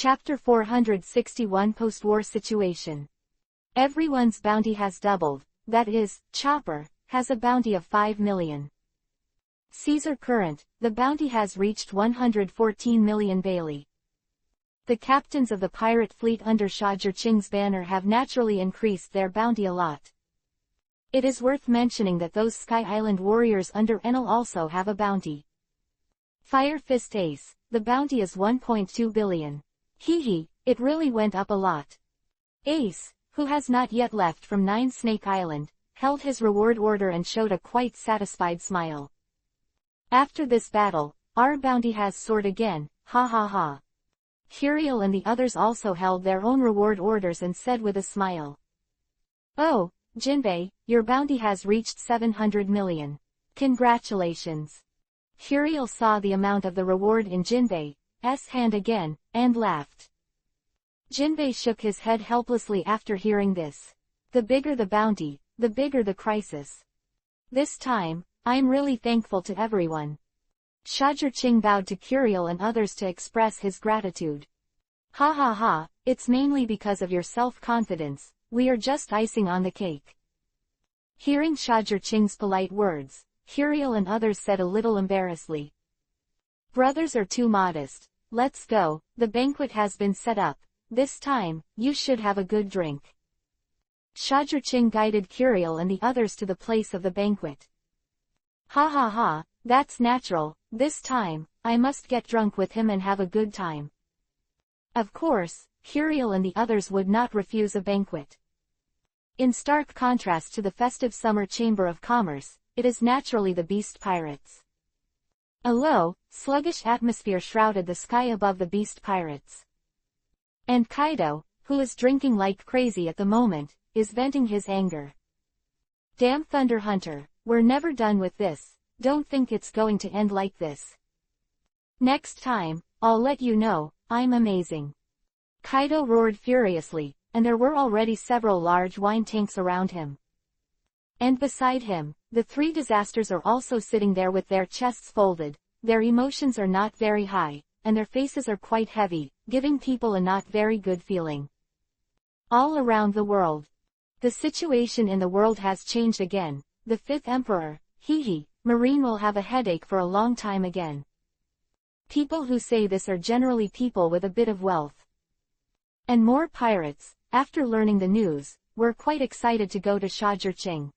Chapter 461 Post-War Situation. Everyone's bounty has doubled, that is, Chopper has a bounty of 5 million. Caesar current, the bounty has reached 114 million Bailey. The captains of the pirate fleet under Shah Jurching's banner have naturally increased their bounty a lot. It is worth mentioning that those Sky Island warriors under Enel also have a bounty. Fire Fist Ace, the bounty is 1.2 billion. Hee, it really went up a lot. Ace, who has not yet left from 9 Snake Island, held his reward order and showed a quite satisfied smile. After this battle, our bounty has soared again, ha ha ha. Curiel and the others also held their own reward orders and said with a smile. Oh, Jinbei, your bounty has reached 700 million. Congratulations. Curiel saw the amount of the reward in Jinbei's hand again, and laughed. Jinbei shook his head helplessly after hearing this. The bigger the bounty, the bigger the crisis. This time, I'm really thankful to everyone. Shah Jurching bowed to Curiel and others to express his gratitude. Ha ha ha, it's mainly because of your self-confidence, we are just icing on the cake. Hearing Shah Jurching's polite words, Curiel and others said a little embarrassedly. Brothers are too modest, let's go, the banquet has been set up, this time, you should have a good drink. Shah Jurching guided Curiel and the others to the place of the banquet. Ha ha ha, that's natural, this time, I must get drunk with him and have a good time. Of course, Curiel and the others would not refuse a banquet. In stark contrast to the festive summer chamber of commerce, it is naturally the beast pirates. A low, sluggish atmosphere shrouded the sky above the beast pirates. And Kaido, who is drinking like crazy at the moment, is venting his anger. Damn Thunder Hunter, we're never done with this, don't think it's going to end like this. Next time, I'll let you know, I'm amazing. Kaido roared furiously, and there were already several large wine tanks around him. And beside him, the 3 disasters are also sitting there with their chests folded, their emotions are not very high, and their faces are quite heavy, giving people a not very good feeling. All around the world. The situation in the world has changed again, the 5th Emperor, Marine will have a headache for a long time again. People who say this are generally people with a bit of wealth. And more pirates, after learning the news, were quite excited to go to Shah Jurching.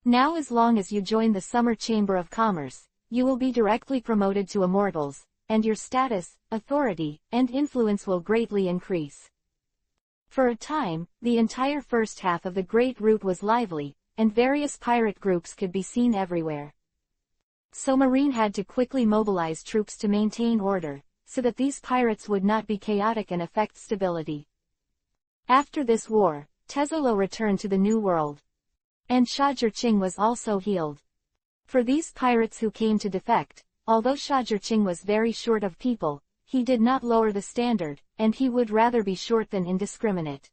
Now as long as you join the Summer Chamber of Commerce, you will be directly promoted to Immortals, and your status, authority, and influence will greatly increase. For a time, the entire first half of the Great Route was lively, and various pirate groups could be seen everywhere. So Marine had to quickly mobilize troops to maintain order, so that these pirates would not be chaotic and affect stability. After this war, Tezzolo returned to the New World. And Shah Jurching was also healed. For these pirates who came to defect, although Shah Jurching was very short of people, he did not lower the standard, and he would rather be short than indiscriminate.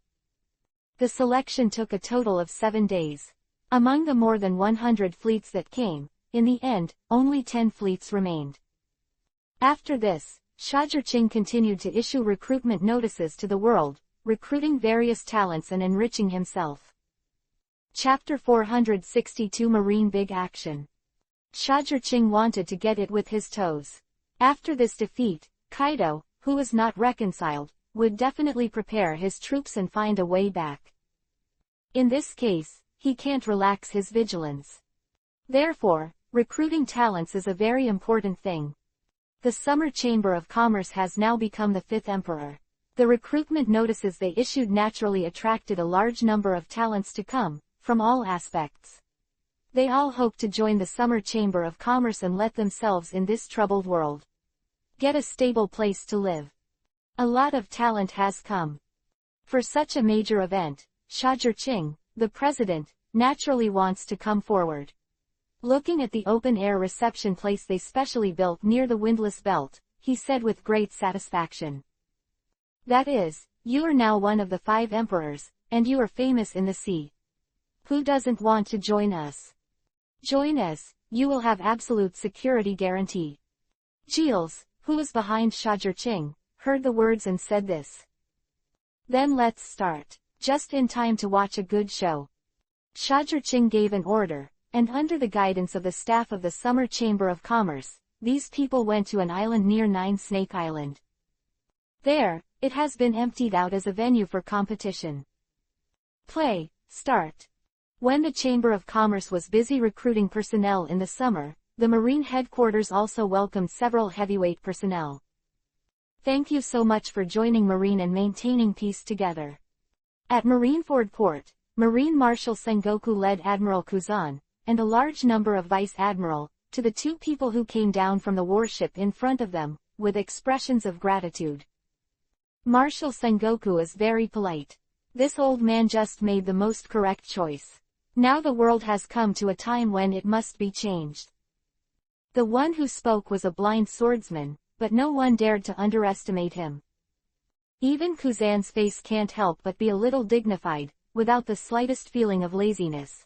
The selection took a total of 7 days. Among the more than 100 fleets that came, in the end, only 10 fleets remained. After this, Shah Jurching continued to issue recruitment notices to the world, recruiting various talents and enriching himself. Chapter 462 Marine Big Action. Shah Jurching wanted to get it with his toes. After this defeat, Kaido, who was not reconciled, would definitely prepare his troops and find a way back. In this case, he can't relax his vigilance. Therefore, recruiting talents is a very important thing. The Summer Chamber of Commerce has now become the 5th Emperor. The recruitment notices they issued naturally attracted a large number of talents to come, from all aspects. They all hope to join the Summer Chamber of Commerce and let themselves in this troubled world get a stable place to live. A lot of talent has come. For such a major event, Shah Jurching, the president, naturally wants to come forward. Looking at the open-air reception place they specially built near the windlass belt, he said with great satisfaction. That is, you are now one of the 5 emperors, and you are famous in the sea. Who doesn't want to join us? Join us, you will have absolute security guarantee. Giles, who was behind Shah Jurching, heard the words and said this. Then let's start. Just in time to watch a good show. Shajirching gave an order, and under the guidance of the staff of the Summer Chamber of Commerce, these people went to an island near Nine Snake Island. There, it has been emptied out as a venue for competition. Play, start. When the Chamber of Commerce was busy recruiting personnel in the summer, the Marine headquarters also welcomed several heavyweight personnel. Thank you so much for joining Marine and maintaining peace together. At Marineford Port, Marine Marshal Sengoku led Admiral Kuzan, and a large number of Vice Admiral, to the two people who came down from the warship in front of them, with expressions of gratitude. Marshal Sengoku is very polite. This old man just made the most correct choice. Now the world has come to a time when it must be changed. The one who spoke was a blind swordsman, but no one dared to underestimate him. Even Kuzan's face can't help but be a little dignified, without the slightest feeling of laziness.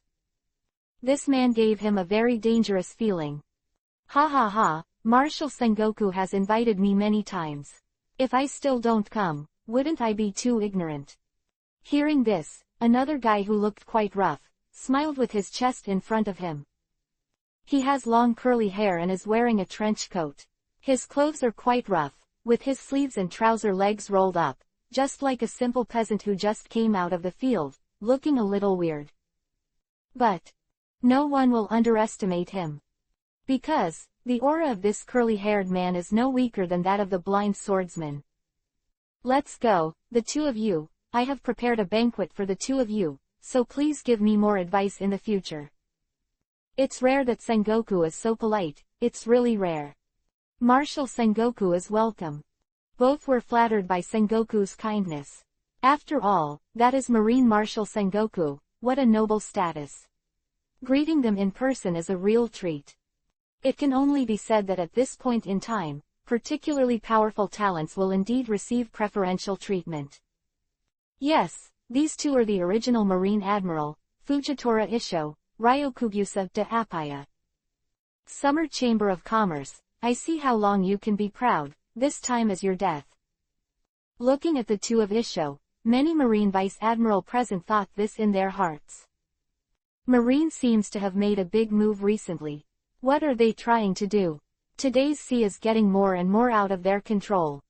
This man gave him a very dangerous feeling. Ha ha ha, Marshal Sengoku has invited me many times. If I still don't come, wouldn't I be too ignorant? Hearing this, another guy who looked quite rough, smiled with his chest in front of him. He has long curly hair and is wearing a trench coat. His clothes are quite rough, with his sleeves and trouser legs rolled up, just like a simple peasant who just came out of the field, looking a little weird. But no one will underestimate him. Because the aura of this curly-haired man is no weaker than that of the blind swordsman. Let's go, the two of you. I have prepared a banquet for the two of you, so please give me more advice in the future. It's rare that Sengoku is so polite, it's really rare. Marshal Sengoku is welcome. Both were flattered by Sengoku's kindness. After all, that is Marine Marshal Sengoku, what a noble status. Greeting them in person is a real treat. It can only be said that at this point in time, particularly powerful talents will indeed receive preferential treatment. Yes, these two are the original Marine Admiral, Fujitora Isho, Ryokugusa de Apaya. Summer Chamber of Commerce, I see how long you can be proud, this time is your death. Looking at the two of Isho, many Marine Vice Admiral present thought this in their hearts. Marine seems to have made a big move recently. What are they trying to do? Today's sea is getting more and more out of their control.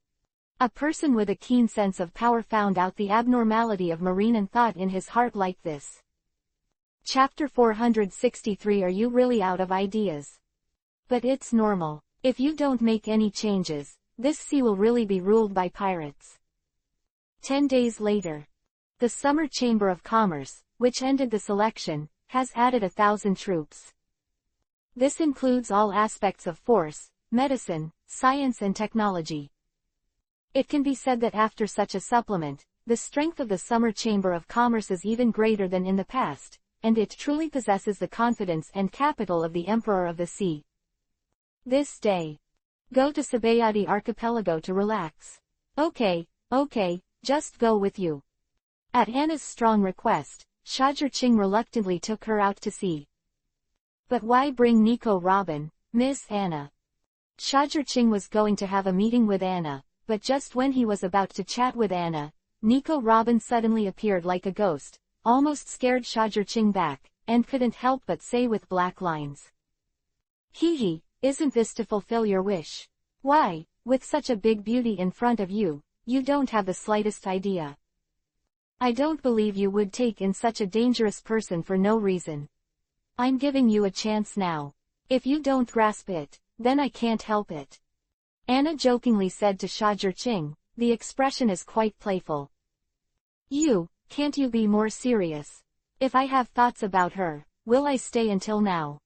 A person with a keen sense of power found out the abnormality of Marine and thought in his heart like this. Chapter 463. Are you really out of ideas? But it's normal. If you don't make any changes, this sea will really be ruled by pirates. 10 days later. The Summer Chamber of Commerce, which ended the selection, has added 1,000 troops. This includes all aspects of force, medicine, science and technology. It can be said that after such a supplement, the strength of the Summer Chamber of Commerce is even greater than in the past, and it truly possesses the confidence and capital of the Emperor of the Sea. This day. Go to Sabayati Archipelago to relax. Okay, just go with you. At Anna's strong request, Shajirching reluctantly took her out to sea. But why bring Nico Robin, Miss Anna? Shajirching was going to have a meeting with Anna, but just when he was about to chat with Anna, Nico Robin suddenly appeared like a ghost, almost scared Shajirching back, and couldn't help but say with black lines. Hee, isn't this to fulfill your wish? Why, with such a big beauty in front of you, you don't have the slightest idea. I don't believe you would take in such a dangerous person for no reason. I'm giving you a chance now. If you don't grasp it, then I can't help it. Anna jokingly said to Shajirching, the expression is quite playful. Can't you be more serious? If I have thoughts about her, will I stay until now?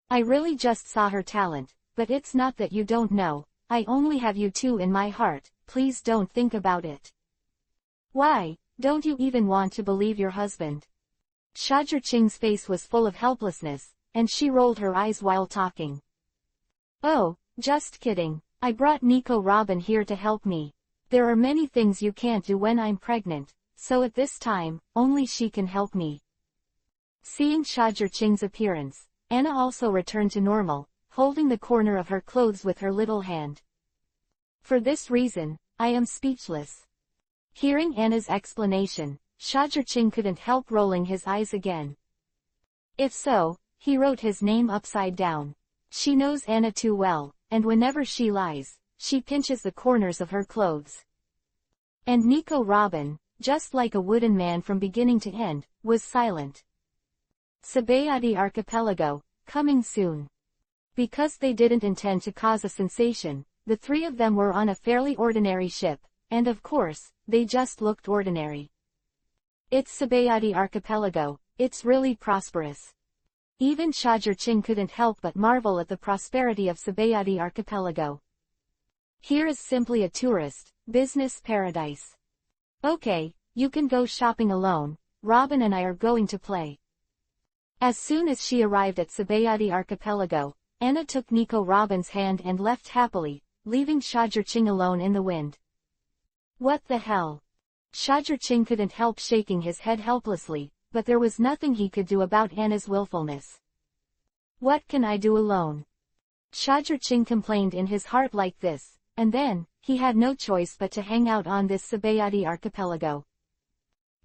I really just saw her talent, but it's not that you don't know, I only have you two in my heart, please don't think about it. Why, don't you even want to believe your husband? Shajirching's face was full of helplessness, and she rolled her eyes while talking. Oh, just kidding, I brought Nico Robin here to help me. There are many things you can't do when I'm pregnant, so at this time, only she can help me. Seeing Shajirching's appearance, Anna also returned to normal, holding the corner of her clothes with her little hand. For this reason, I am speechless. Hearing Anna's explanation, Shajurching couldn't help rolling his eyes again. If so, he wrote his name upside down. She knows Anna too well, and whenever she lies, she pinches the corners of her clothes. And Nico Robin, just like a wooden man from beginning to end, was silent. Sabayati Archipelago, coming soon. Because they didn't intend to cause a sensation, the three of them were on a fairly ordinary ship, and of course, they just looked ordinary. It's Sabayati Archipelago, it's really prosperous. Even Shajurching couldn't help but marvel at the prosperity of Sabayati Archipelago. Here is simply a tourist, business paradise. Okay, you can go shopping alone, Robin and I are going to play. As soon as she arrived at Sabayati Archipelago, Anna took Nico Robin's hand and left happily, leaving Shajurching alone in the wind. What the hell? Shajurching couldn't help shaking his head helplessly, but there was nothing he could do about Anna's willfulness. What can I do alone? Shajurching complained in his heart like this, and then, he had no choice but to hang out on this Sabayati Archipelago.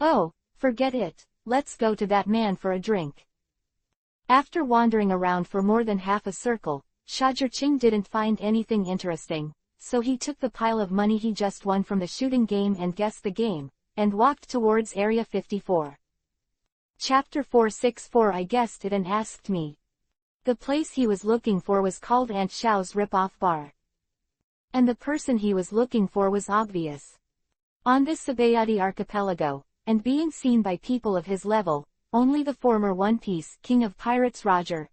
Oh, forget it, let's go to that man for a drink. After wandering around for more than half a circle, Shajurching didn't find anything interesting, so he took the pile of money he just won from the shooting game and guessed the game, and walked towards Area 54. Chapter 464. I guessed it and asked me. The place he was looking for was called Aunt Xiao's Rip-Off Bar. And the person he was looking for was obvious. On this Sabayati Archipelago, and being seen by people of his level, only the former One Piece King of Pirates Roger's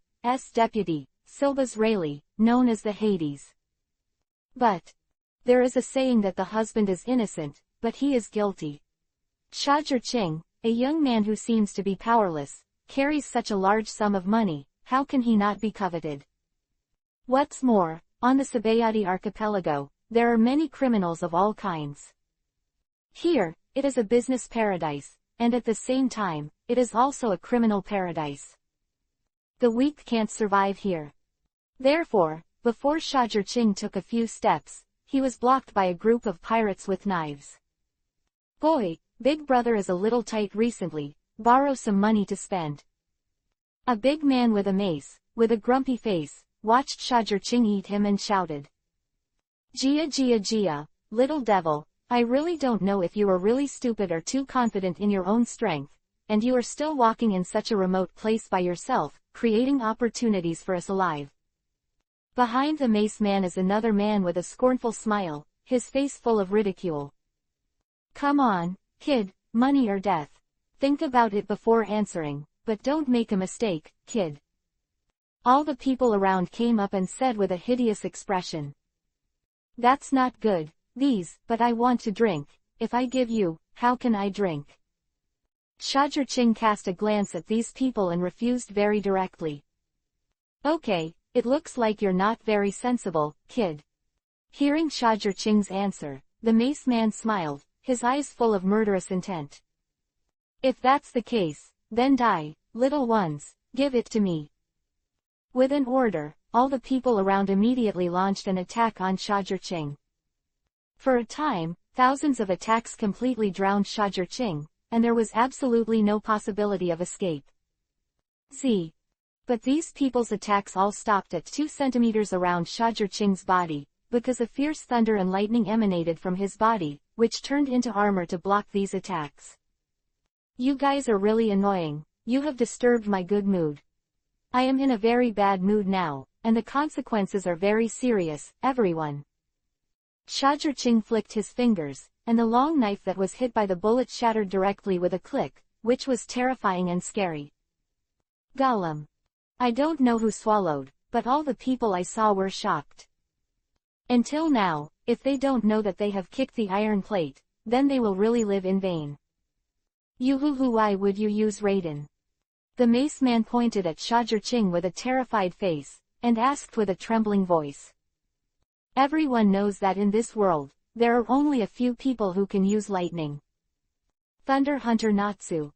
deputy, Silba's Rayleigh, known as the Hades. But there is a saying that the husband is innocent, but he is guilty. Shajurching, a young man who seems to be powerless, carries such a large sum of money, how can he not be coveted? What's more, on the Sabayati Archipelago, there are many criminals of all kinds. Here, it is a business paradise, and at the same time, it is also a criminal paradise. The weak can't survive here. Therefore, before Shajurching took a few steps, he was blocked by a group of pirates with knives. Boy, Big Brother is a little tight recently, borrow some money to spend. A big man with a mace, with a grumpy face, watched Shajurching eat him and shouted. Gia Gia Gia, little devil, I really don't know if you are really stupid or too confident in your own strength, and you are still walking in such a remote place by yourself, creating opportunities for us alive. Behind the mace man is another man with a scornful smile, his face full of ridicule. Come on, kid, money or death. Think about it before answering, but don't make a mistake, kid. All the people around came up and said with a hideous expression. That's not good, but I want to drink. If I give you, how can I drink? Shajurching cast a glance at these people and refused very directly. Okay, it looks like you're not very sensible, kid. Hearing Shajurching's answer, the mace man smiled, his eyes full of murderous intent. If that's the case, then die, little ones, give it to me. With an order, all the people around immediately launched an attack on Shajurching. For a time, thousands of attacks completely drowned Shajurching, and there was absolutely no possibility of escape. But these people's attacks all stopped at 2 centimeters around Shajurching's body, because a fierce thunder and lightning emanated from his body, which turned into armor to block these attacks. You guys are really annoying, you have disturbed my good mood. I am in a very bad mood now, and the consequences are very serious, everyone. Shajurching flicked his fingers, and the long knife that was hit by the bullet shattered directly with a click, which was terrifying and scary. Gollum. I don't know who swallowed, but all the people I saw were shocked. Until now, if they don't know that they have kicked the iron plate, then they will really live in vain. Why would you use Raiden? The mace man pointed at Shajurching with a terrified face, and asked with a trembling voice. Everyone knows that in this world, there are only a few people who can use lightning. Thunder Hunter Natsu.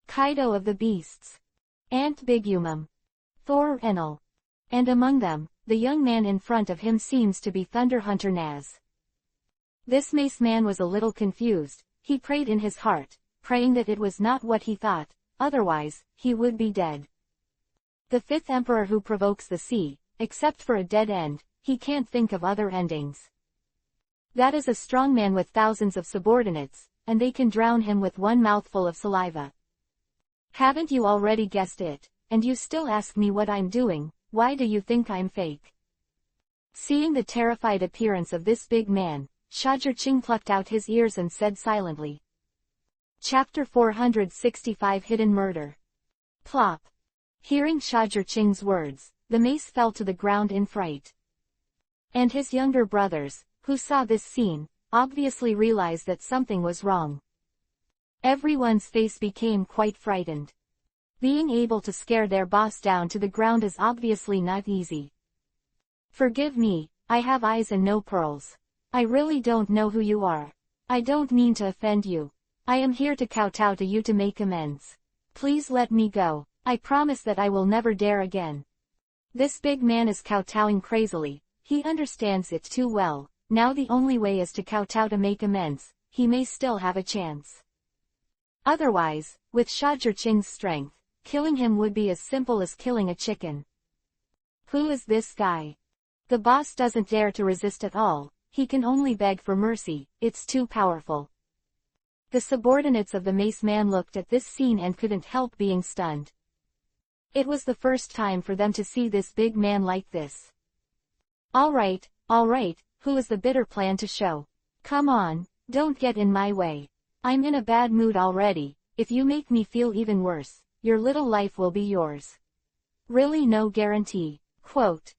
Kaido of the Beasts. Ant Bigumum. Thor Enel. And among them, the young man in front of him seems to be Thunder Hunter Naz. This mace man was a little confused. He prayed in his heart, praying that it was not what he thought, otherwise, he would be dead. The fifth emperor who provokes the sea, except for a dead end, he can't think of other endings. That is a strong man with thousands of subordinates, and they can drown him with one mouthful of saliva. Haven't you already guessed it, and you still ask me what I'm doing? Why do you think I'm fake? Seeing the terrified appearance of this big man, Shajur-Ching plucked out his ears and said silently. Chapter 465 Hidden Murder. Plop. Hearing Shajur-Ching's words, the mace fell to the ground in fright. And his younger brothers, who saw this scene, obviously realized that something was wrong. Everyone's face became quite frightened. Being able to scare their boss down to the ground is obviously not easy. Forgive me, I have eyes and no pearls. I really don't know who you are. I don't mean to offend you. I am here to kowtow to you to make amends. Please let me go. I promise that I will never dare again. This big man is kowtowing crazily. He understands it too well. Now the only way is to kowtow to make amends. He may still have a chance. Otherwise, with Shajur-Ching's strength, killing him would be as simple as killing a chicken. Who is this guy? The boss doesn't dare to resist at all. He can only beg for mercy. It's too powerful. The subordinates of the mace man looked at this scene and couldn't help being stunned. It was the first time for them to see this big man like this. All right, who is the bitter plan to show? Come on, don't get in my way. I'm in a bad mood already. If you make me feel even worse, your little life will be yours. Really no guarantee. Quote.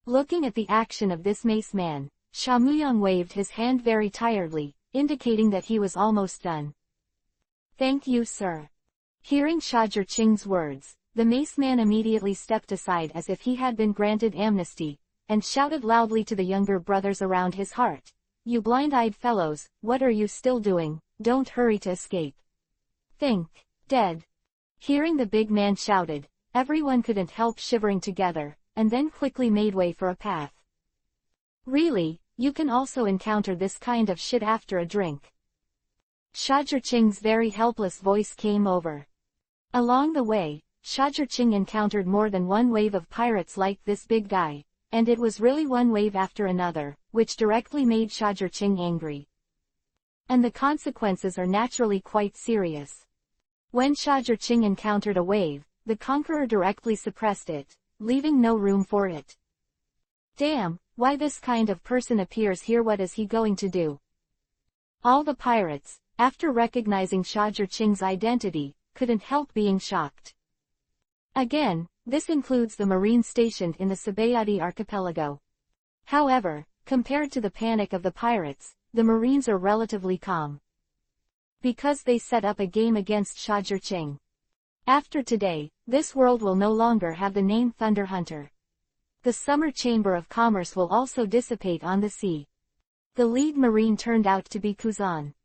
Looking at the action of this mace man, Sha Muyang waved his hand very tiredly, indicating that he was almost done. Thank you, sir. Hearing Shajur-Ching's words, the mace man immediately stepped aside as if he had been granted amnesty, and shouted loudly to the younger brothers around his heart. You blind-eyed fellows, what are you still doing? Don't hurry to escape. Think. Dead. Hearing the big man shouted, everyone couldn't help shivering together, and then quickly made way for a path. Really, you can also encounter this kind of shit after a drink. Shajur-Ching's very helpless voice came over. Along the way, Shajur-Ching encountered more than one wave of pirates like this big guy, and it was really one wave after another, which directly made Shajur-Ching angry. And the consequences are naturally quite serious. When Shajur-Ching encountered a wave, the conqueror directly suppressed it, leaving no room for it. Damn, why this kind of person appears here? What is he going to do? All the pirates, after recognizing Shajur-Ching's identity, couldn't help being shocked. Again, this includes the marines stationed in the Sabayati archipelago. However, compared to the panic of the pirates, the marines are relatively calm. Because they set up a game against Shajur-Ching. After today, this world will no longer have the name Thunder Hunter. The Summer Chamber of Commerce will also dissipate on the sea. The lead marine turned out to be Kuzan.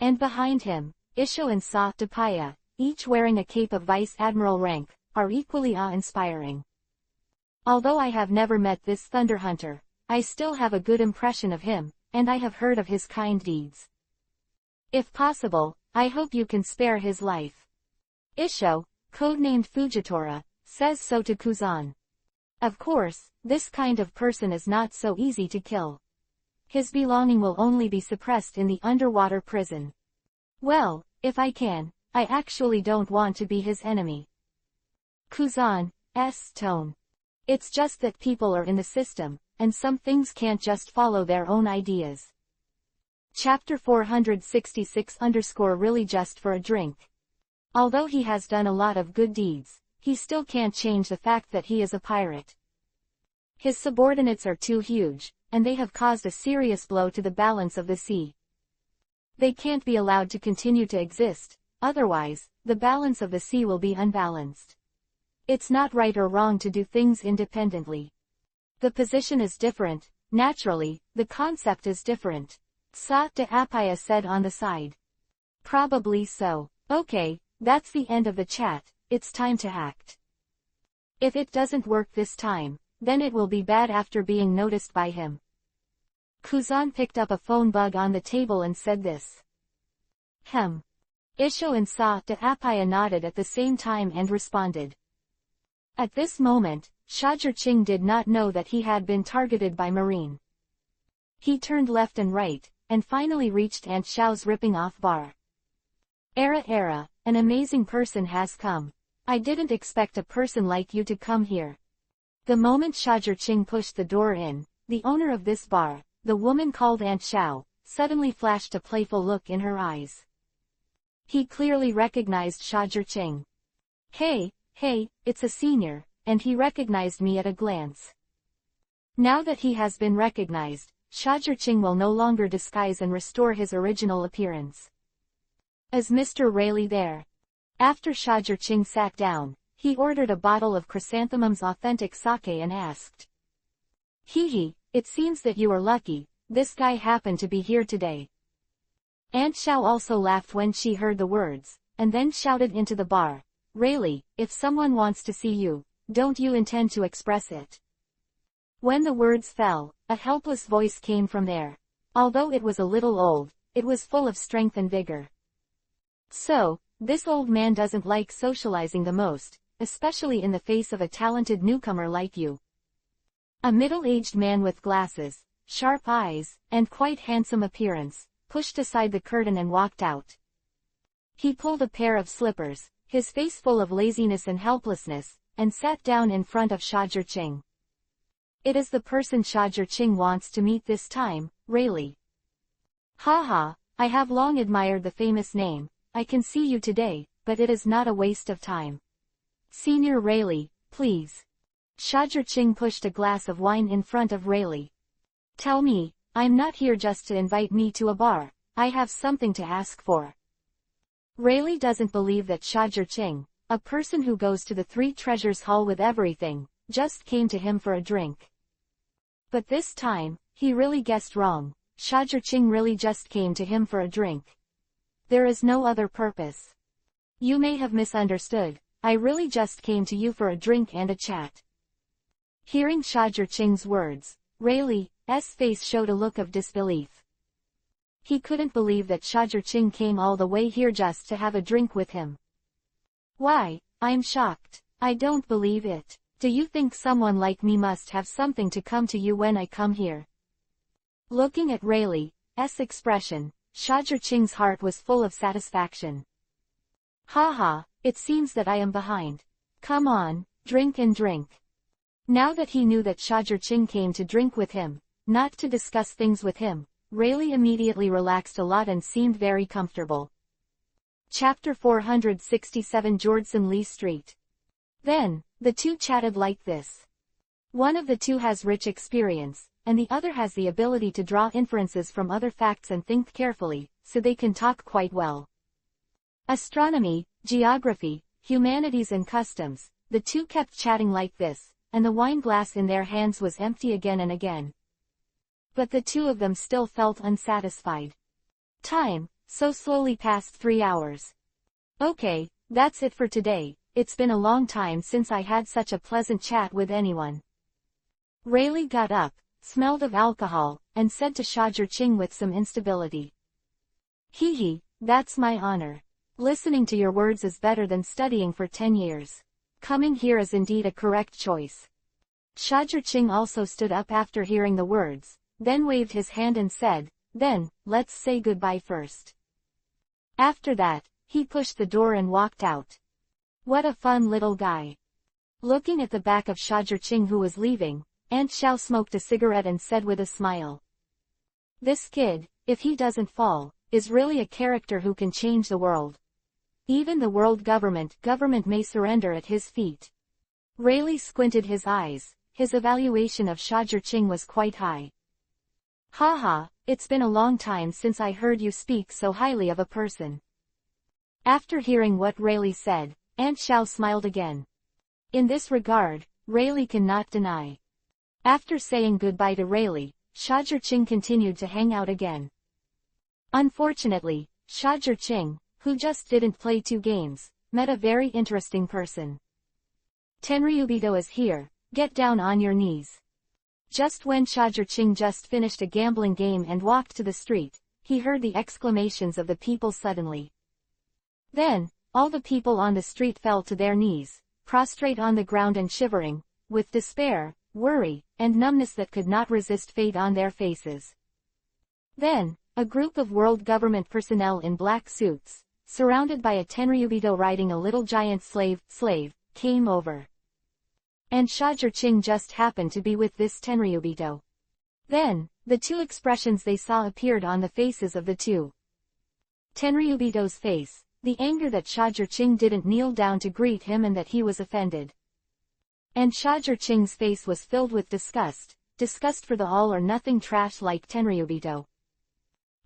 And behind him, Isho and Sa Dapaya, each wearing a cape of vice admiral rank, are equally awe-inspiring. Although I have never met this Thunder Hunter, I still have a good impression of him, and I have heard of his kind deeds. If possible, I hope you can spare his life. Isho, codenamed Fujitora, says so to Kuzan. Of course, this kind of person is not so easy to kill. His belonging will only be suppressed in the underwater prison. Well, if I can, I actually don't want to be his enemy. Kuzan's tone. It's just that people are in the system, and some things can't just follow their own ideas. Chapter 466_really just for a drink. Although he has done a lot of good deeds, he still can't change the fact that he is a pirate. His subordinates are too huge, and they have caused a serious blow to the balance of the sea. They can't be allowed to continue to exist, otherwise, the balance of the sea will be unbalanced. It's not right or wrong to do things independently. The position is different, naturally, the concept is different. Sa de Apaya said on the side. Probably so. Okay, that's the end of the chat, it's time to act. If it doesn't work this time, then it will be bad after being noticed by him. Kuzan picked up a phone bug on the table and said this. Hem. Isho and Sa de Apaya nodded at the same time and responded. At this moment, Shajur-Ching did not know that he had been targeted by Marine. He turned left and right, and finally reached Aunt Xiao's ripping off bar. Era, an amazing person has come. I didn't expect a person like you to come here. The moment Shajur-Ching pushed the door in, the owner of this bar, the woman called Aunt Xiao, suddenly flashed a playful look in her eyes. He clearly recognized Shajur-Ching. Hey, it's a senior, and he recognized me at a glance. Now that he has been recognized, Shajur-Ching will no longer disguise and restore his original appearance. Is Mr. Rayleigh there? After Shajur-Ching sat down, he ordered a bottle of Chrysanthemum's authentic sake and asked. Hee, it seems that you are lucky, this guy happened to be here today. Aunt Xiao also laughed when she heard the words, and then shouted into the bar, Rayleigh, if someone wants to see you, don't you intend to express it? When the words fell, a helpless voice came from there. Although it was a little old, it was full of strength and vigor. So, this old man doesn't like socializing the most, especially in the face of a talented newcomer like you. A middle-aged man with glasses, sharp eyes, and quite handsome appearance, pushed aside the curtain and walked out. He pulled a pair of slippers, his face full of laziness and helplessness, and sat down in front of Shajur-Ching. It is the person Shajur-Ching wants to meet this time, Rayleigh. Haha, I have long admired the famous name. I can see you today, but it is not a waste of time. Senior Rayleigh, please. Shajur-Ching pushed a glass of wine in front of Rayleigh. Tell me, I'm not here just to invite me to a bar, I have something to ask for. Rayleigh doesn't believe that Shajur-Ching, a person who goes to the Three Treasures Hall with everything, just came to him for a drink. But this time, he really guessed wrong. Shajur-Ching really just came to him for a drink. There is no other purpose. You may have misunderstood, I really just came to you for a drink and a chat. Hearing Shajur-Ching's words, Rayleigh's face showed a look of disbelief. He couldn't believe that Shajur-Ching came all the way here just to have a drink with him. Why, I'm shocked. I don't believe it. Do you think someone like me must have something to come to you when I come here? Looking at Rayleigh's expression, Shajur-Ching's heart was full of satisfaction. Haha, it seems that I am behind. Come on, drink and drink. Now that he knew that Shajur-Ching came to drink with him, not to discuss things with him, Rayleigh immediately relaxed a lot and seemed very comfortable. Chapter 467 Jordson Lee Street. Then, the two chatted like this. One of the two has rich experience, and the other has the ability to draw inferences from other facts and think carefully, so they can talk quite well. Astronomy, geography, humanities and customs, the two kept chatting like this, and the wine glass in their hands was empty again and again. But the two of them still felt unsatisfied. Time, so slowly passed 3 hours. Okay, that's it for today, it's been a long time since I had such a pleasant chat with anyone. Rayleigh got up, smelled of alcohol, and said to Shajur-Ching with some instability. Hee, that's my honor. Listening to your words is better than studying for 10 years. Coming here is indeed a correct choice. Shajur-Ching also stood up after hearing the words, then waved his hand and said, then, let's say goodbye first. After that, he pushed the door and walked out. What a fun little guy. Looking at the back of Shajur-Ching who was leaving, Aunt Xiao smoked a cigarette and said with a smile. This kid, if he doesn't fall, is really a character who can change the world. Even the world government may surrender at his feet. Rayleigh squinted his eyes, his evaluation of Shajur-Ching was quite high. Haha, it's been a long time since I heard you speak so highly of a person. After hearing what Rayleigh said, Aunt Xiao smiled again. In this regard, Rayleigh cannot deny. After saying goodbye to Rayleigh, Shajur-Ching continued to hang out again. Unfortunately, Shajur-Ching, who just didn't play 2 games, met a very interesting person. Tenryubito is here, get down on your knees. Just when Shajir just finished a gambling game and walked to the street, he heard the exclamations of the people suddenly. Then, all the people on the street fell to their knees, prostrate on the ground and shivering, with despair, worry, and numbness that could not resist fate on their faces. Then, a group of world government personnel in black suits, surrounded by a Tenryubito riding a little giant slave, came over. And Shajir just happened to be with this Tenryubito. Then, the two expressions they saw appeared on the faces of the two. Tenryubito's face, the anger that Shajir didn't kneel down to greet him and that he was offended. And Shajir face was filled with disgust for the all-or-nothing trash like Tenryubito.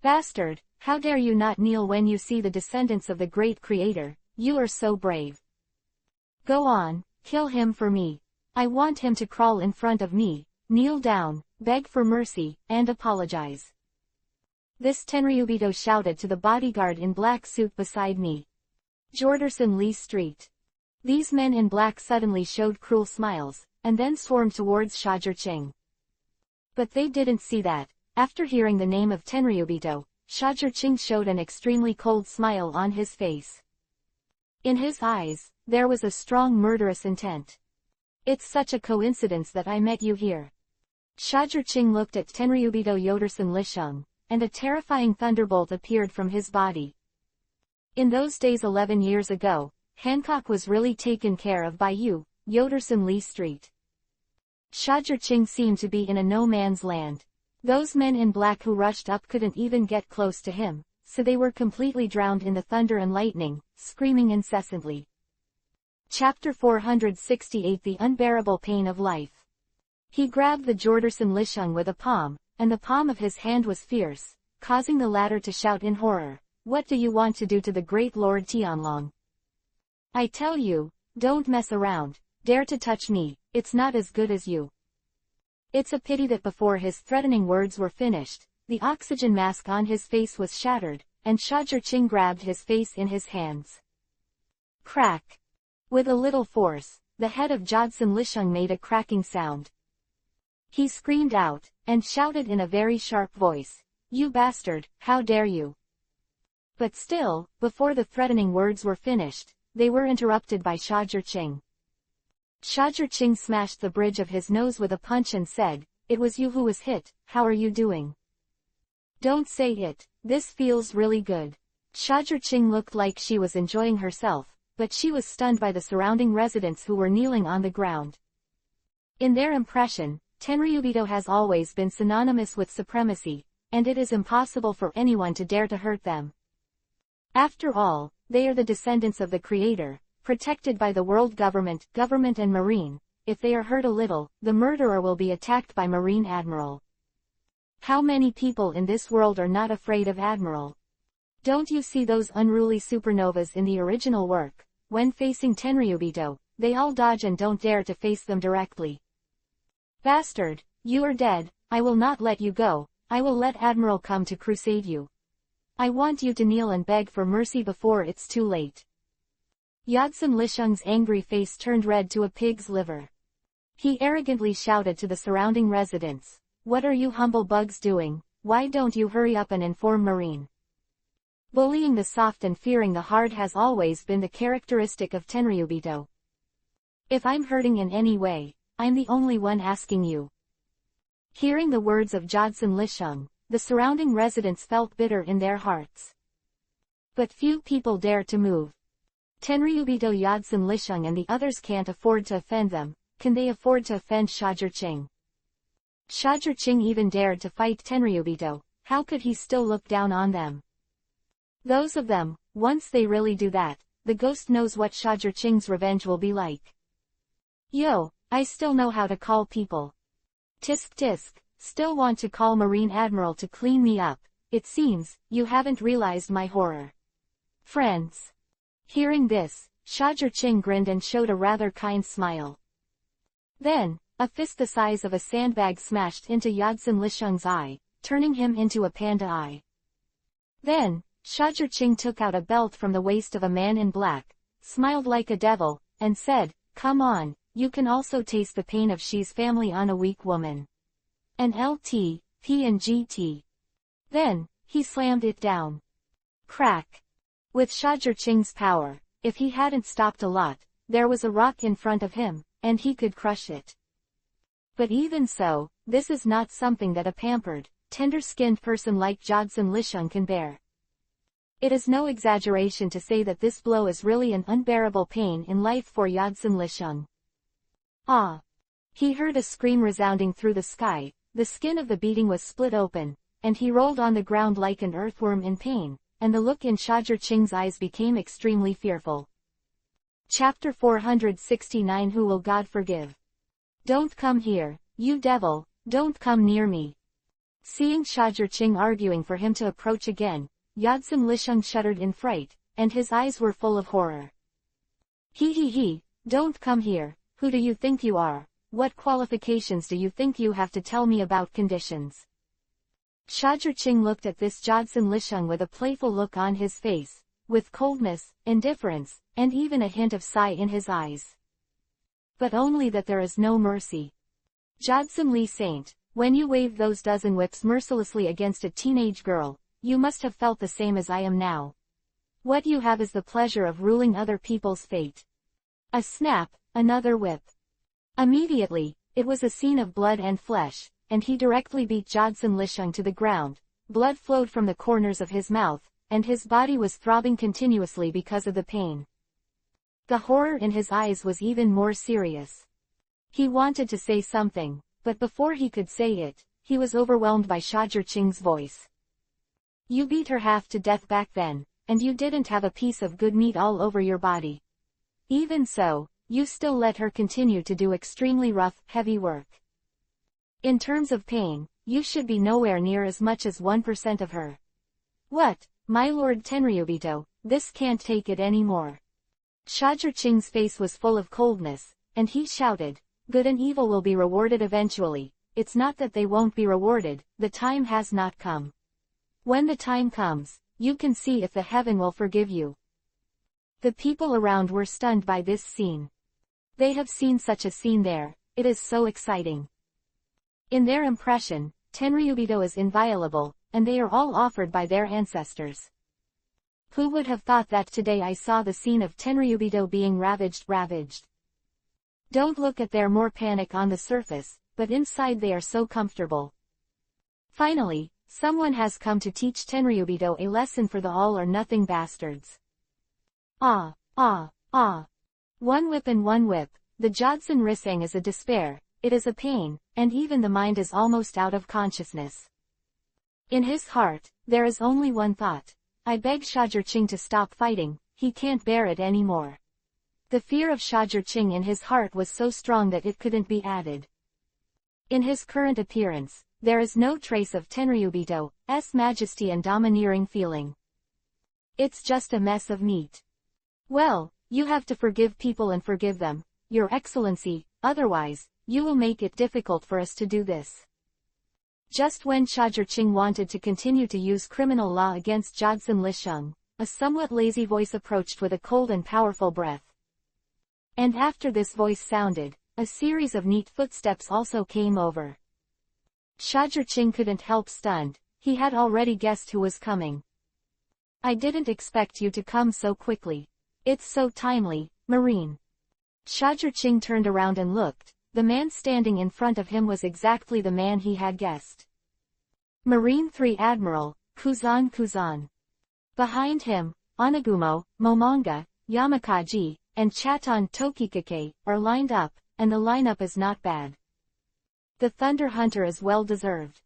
Bastard, how dare you not kneel when you see the descendants of the great creator, you are so brave. Go on, kill him for me. I want him to crawl in front of me, kneel down, beg for mercy, and apologize. This Tenryubito shouted to the bodyguard in black suit beside me. Jorderson Lee Street. These men in black suddenly showed cruel smiles, and then swarmed towards Shajir. But they didn't see that, after hearing the name of Tenryubito, Shajir showed an extremely cold smile on his face. In his eyes, there was a strong murderous intent. It's such a coincidence that I met you here. Shajir looked at Tenryubito Yoderson Lisheng, and a terrifying thunderbolt appeared from his body. In those days 11 years ago, Hancock was really taken care of by you, Yoderson Lee Street. Shajir seemed to be in a no-man's land. Those men in black who rushed up couldn't even get close to him, so they were completely drowned in the thunder and lightning, screaming incessantly. Chapter 468 The Unbearable Pain of Life. He grabbed the Jorderson Lisheng with a palm, and the palm of his hand was fierce, causing the latter to shout in horror, "What do you want to do to the great Lord Tianlong? I tell you, don't mess around, dare to touch me, it's not as good as you." It's a pity that before his threatening words were finished, the oxygen mask on his face was shattered, and Shajir grabbed his face in his hands. Crack! With a little force, the head of Jodson Lisheng made a cracking sound. He screamed out, and shouted in a very sharp voice, "You bastard, how dare you!" But still, before the threatening words were finished, they were interrupted by Shajir. Shajir smashed the bridge of his nose with a punch and said, "It was you who was hit, how are you doing?" "Don't say it, this feels really good." Shajir looked like she was enjoying herself, but she was stunned by the surrounding residents who were kneeling on the ground. In their impression, Tenryubito has always been synonymous with supremacy, and it is impossible for anyone to dare to hurt them. After all, they are the descendants of the Creator, protected by the world government and Marine. If they are hurt a little, the murderer will be attacked by Marine Admiral. How many people in this world are not afraid of Admiral? Don't you see those unruly supernovas in the original work? When facing Tenryubito, they all dodge and don't dare to face them directly. Bastard, you are dead, I will not let you go, I will let Admiral come to crusade you. I want you to kneel and beg for mercy before it's too late. Yodson Lisheng's angry face turned red to a pig's liver. He arrogantly shouted to the surrounding residents, "What are you humble bugs doing? Why don't you hurry up and inform Marine?" Bullying the soft and fearing the hard has always been the characteristic of Tenryubito. If I'm hurting in any way, I'm the only one asking you. Hearing the words of Jodson Lisheng, the surrounding residents felt bitter in their hearts. But few people dared to move. Tenryubito Yodson Lisheng and the others can't afford to offend them, can they afford to offend Shajir? Shajir even dared to fight Tenryubito, how could he still look down on them? Those of them, once they really do that, the ghost knows what Shajir revenge will be like. Yo, I still know how to call people. Tisk tisk, still want to call Marine Admiral to clean me up, it seems, you haven't realized my horror. Friends. Hearing this, Shajir grinned and showed a rather kind smile. Then, a fist the size of a sandbag smashed into Yodson Lisheng's eye, turning him into a panda eye. Then, Shajir took out a belt from the waist of a man in black, smiled like a devil, and said, "Come on, you can also taste the pain of she's family on a weak woman." An LT, P and GT. Then, he slammed it down. Crack. With Shajur-Ching's power, if he hadn't stopped a lot, there was a rock in front of him, and he could crush it. But even so, this is not something that a pampered, tender-skinned person like Jodson Lishung can bear. It is no exaggeration to say that this blow is really an unbearable pain in life for Jodson Lishung. Ah! He heard a scream resounding through the sky, the skin of the beating was split open, and he rolled on the ground like an earthworm in pain, and the look in Shajur-Ching's eyes became extremely fearful. Chapter 469 Who Will God Forgive? Don't come here, you devil, don't come near me. Seeing Shajur-Ching arguing for him to approach again, Jodson Lishung shuddered in fright, and his eyes were full of horror. He, don't come here, who do you think you are? What qualifications do you think you have to tell me about conditions? Shajur-Ching looked at this Jodson Lishung with a playful look on his face, with coldness, indifference, and even a hint of sigh in his eyes. But only that there is no mercy. Jodson Lee Saint, when you waved those dozen whips mercilessly against a teenage girl, you must have felt the same as I am now. What you have is the pleasure of ruling other people's fate. A snap, another whip. Immediately, it was a scene of blood and flesh, and he directly beat Jodson Lishung to the ground. Blood flowed from the corners of his mouth, and his body was throbbing continuously because of the pain. The horror in his eyes was even more serious. He wanted to say something, but before he could say it, he was overwhelmed by Shajur-Ching's voice. You beat her half to death back then, and you didn't have a piece of good meat all over your body. Even so, you still let her continue to do extremely rough, heavy work. In terms of pain, you should be nowhere near as much as 1% of her. What, my lord Tenryubito, this can't take it anymore. Shajur-Ching's face was full of coldness, and he shouted, good and evil will be rewarded eventually. It's not that they won't be rewarded, the time has not come. When the time comes, you can see if the heaven will forgive you. The people around were stunned by this scene. They have seen such a scene there, it is so exciting. In their impression, Tenryubito is inviolable, and they are all offered by their ancestors. Who would have thought that today I saw the scene of Tenryubito being ravaged? Don't look at their more panic on the surface, but inside they are so comfortable. Finally, someone has come to teach Tenryubito a lesson for the all-or-nothing bastards. Ah. One whip and one whip, the Jodson Risang is a despair, it is a pain, and even the mind is almost out of consciousness. In his heart, there is only one thought. I beg Shajur-Ching to stop fighting, he can't bear it anymore. The fear of Shajur-Ching in his heart was so strong that it couldn't be added. In his current appearance, there is no trace of Tenryubito's majesty and domineering feeling. It's just a mess of meat. Well, you have to forgive people and forgive them, Your Excellency, otherwise, you will make it difficult for us to do this. Just when Shajur-Ching wanted to continue to use criminal law against Jodson Lishung, a somewhat lazy voice approached with a cold and powerful breath. And after this voice sounded, a series of neat footsteps also came over. Shajur-Ching couldn't help stunned, he had already guessed who was coming. I didn't expect you to come so quickly. It's so timely, Marine. Shajur-Ching turned around and looked. The man standing in front of him was exactly the man he had guessed. Marine 3 Admiral, Kuzan. Behind him, Onagumo, Momonga, Yamakaji, and Chaton Tokikake are lined up, and the lineup is not bad. The Thunder Hunter is well deserved.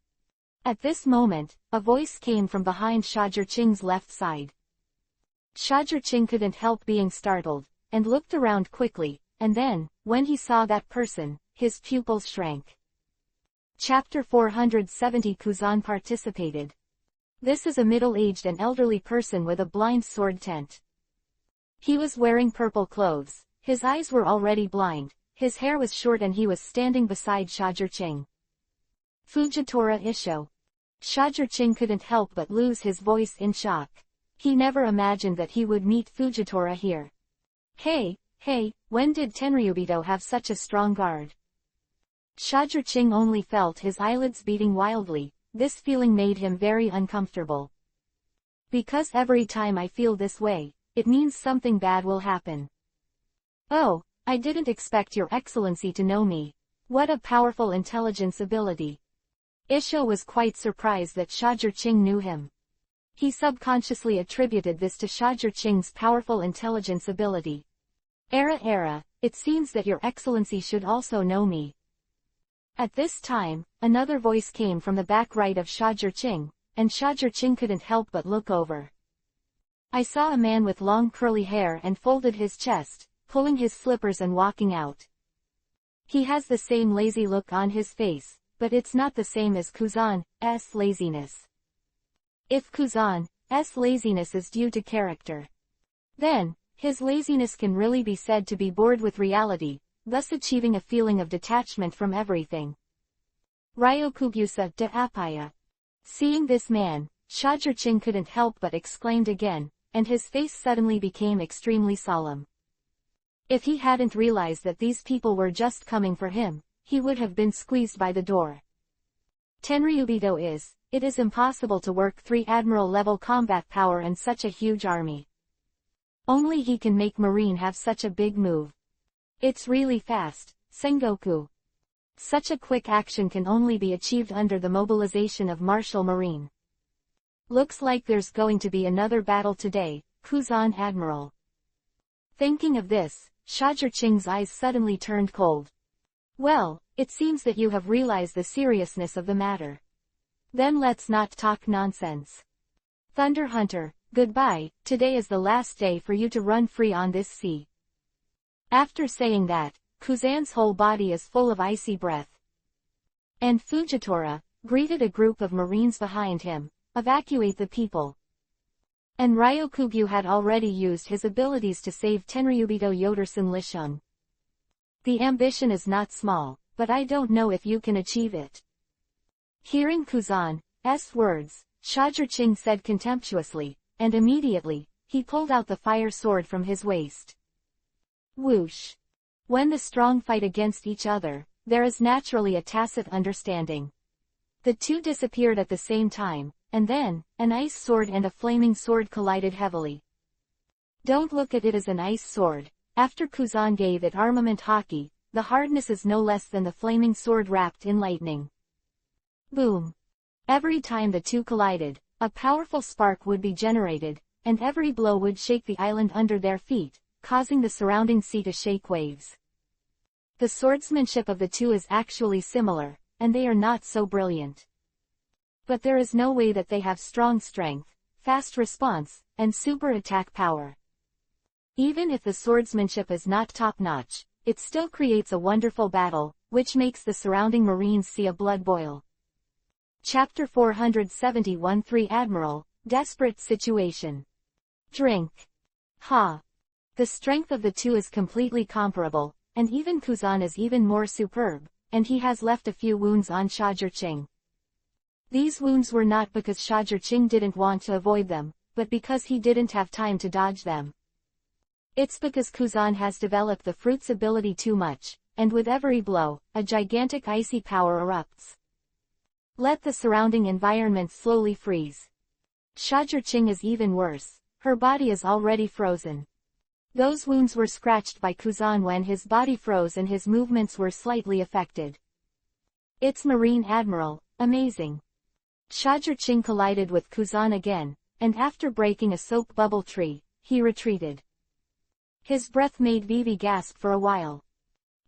At this moment, a voice came from behind Shajur-Ching's left side. Shajur-Ching couldn't help being startled, and looked around quickly, and then, when he saw that person, his pupils shrank. Chapter 470 Kuzan participated. This is a middle-aged and elderly person with a blind sword tent. He was wearing purple clothes, his eyes were already blind, his hair was short and he was standing beside Shajur-Ching. Fujitora Isho. Shajur-Ching couldn't help but lose his voice in shock. He never imagined that he would meet Fujitora here. Hey, when did Tenryubito have such a strong guard? Shajirching only felt his eyelids beating wildly. This feeling made him very uncomfortable. Because every time I feel this way, it means something bad will happen. Oh, I didn't expect your excellency to know me. What a powerful intelligence ability. Isho was quite surprised that Shajirching knew him. He subconsciously attributed this to Shajirching's powerful intelligence ability. Era, it seems that your excellency should also know me. At this time, another voice came from the back right of Shajirching, and Shajirching couldn't help but look over. I saw a man with long curly hair and folded his chest, pulling his slippers and walking out. He has the same lazy look on his face, but it's not the same as Kuzan's laziness. If Kuzan's laziness is due to character, then his laziness can really be said to be bored with reality, thus achieving a feeling of detachment from everything. Ryokugyusa de Apaya. Seeing this man, Shajirching couldn't help but exclaimed again, and his face suddenly became extremely solemn. If he hadn't realized that these people were just coming for him, he would have been squeezed by the door. Tenryubito it is impossible to work 3 admiral-level combat power and such a huge army. Only he can make Marine have such a big move. It's really fast, Sengoku. Such a quick action can only be achieved under the mobilization of martial marine. Looks like there's going to be another battle today, Kuzan Admiral. Thinking of this, Shajirching's eyes suddenly turned cold. Well, it seems that you have realized the seriousness of the matter. Then let's not talk nonsense. Thunder Hunter, goodbye, today is the last day for you to run free on this sea. After saying that, Kuzan's whole body is full of icy breath. And Fujitora greeted a group of marines behind him. Evacuate the people. And Ryokugyu had already used his abilities to save Tenryubito Yoderson Lishun. The ambition is not small, but I don't know if you can achieve it. Hearing Kuzan's words, Shajirching said contemptuously, and immediately, he pulled out the fire sword from his waist. Whoosh! When the strong fight against each other, there is naturally a tacit understanding. The two disappeared at the same time, and then, an ice sword and a flaming sword collided heavily. Don't look at it as an ice sword. After Kuzan gave it armament hockey, the hardness is no less than the flaming sword wrapped in lightning. Boom! Every time the two collided, a powerful spark would be generated, and every blow would shake the island under their feet, causing the surrounding sea to shake waves. The swordsmanship of the two is actually similar, and they are not so brilliant. But there is no way that they have strong strength, fast response, and super attack power. Even if the swordsmanship is not top-notch, it still creates a wonderful battle, which makes the surrounding marines see a blood boil. Chapter 471-3 Admiral, Desperate Situation. Drink. Ha! The strength of the two is completely comparable, and even Kuzan is even more superb, and he has left a few wounds on Shajirching. These wounds were not because Shajirching didn't want to avoid them, but because he didn't have time to dodge them. It's because Kuzan has developed the fruit's ability too much, and with every blow, a gigantic icy power erupts. Let the surrounding environment slowly freeze. Shajirching is even worse. Her body is already frozen. Those wounds were scratched by Kuzan when his body froze and his movements were slightly affected. It's Marine Admiral, amazing. Shajirching collided with Kuzan again, and after breaking a soap bubble tree, he retreated. His breath made Vivi gasp for a while.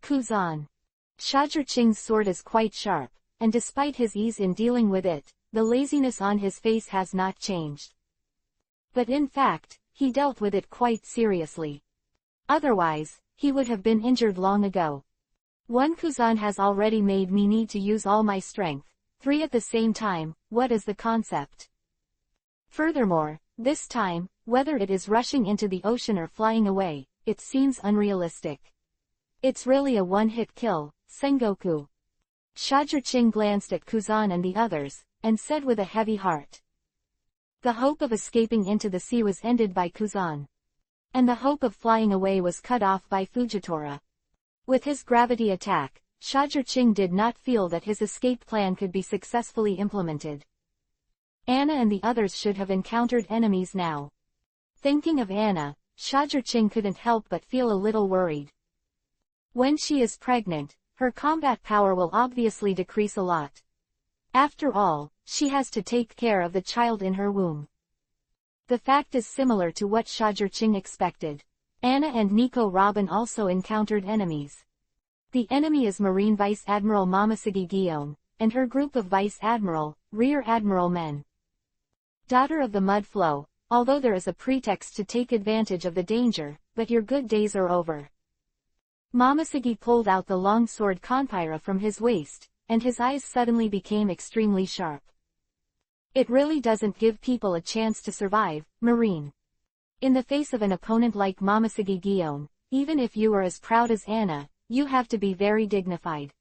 Kuzan. Shajirching's sword is quite sharp, and despite his ease in dealing with it, the laziness on his face has not changed. But in fact, he dealt with it quite seriously. Otherwise, he would have been injured long ago. One Kuzan has already made me need to use all my strength. 3 at the same time, what is the concept? Furthermore, this time, whether it is rushing into the ocean or flying away, it seems unrealistic. It's really a one-hit kill, Sengoku. Shajirching glanced at Kuzan and the others, and said with a heavy heart. The hope of escaping into the sea was ended by Kuzan. And the hope of flying away was cut off by Fujitora. With his gravity attack, Shajirqing did not feel that his escape plan could be successfully implemented. Anna and the others should have encountered enemies now. Thinking of Anna, Shajirqing couldn't help but feel a little worried. When she is pregnant, her combat power will obviously decrease a lot. After all, she has to take care of the child in her womb. The fact is similar to what Shajirqing expected. Anna and Nico Robin also encountered enemies. The enemy is Marine Vice Admiral Momoshige Guillaume, and her group of Vice Admiral, Rear Admiral men. Daughter of the Mud Flow, although there is a pretext to take advantage of the danger, but your good days are over. Momoshige pulled out the long sword Konpira from his waist, and his eyes suddenly became extremely sharp. It really doesn't give people a chance to survive, Marine. In the face of an opponent like Momoshige Guillaume, even if you are as proud as Anna, you have to be very dignified.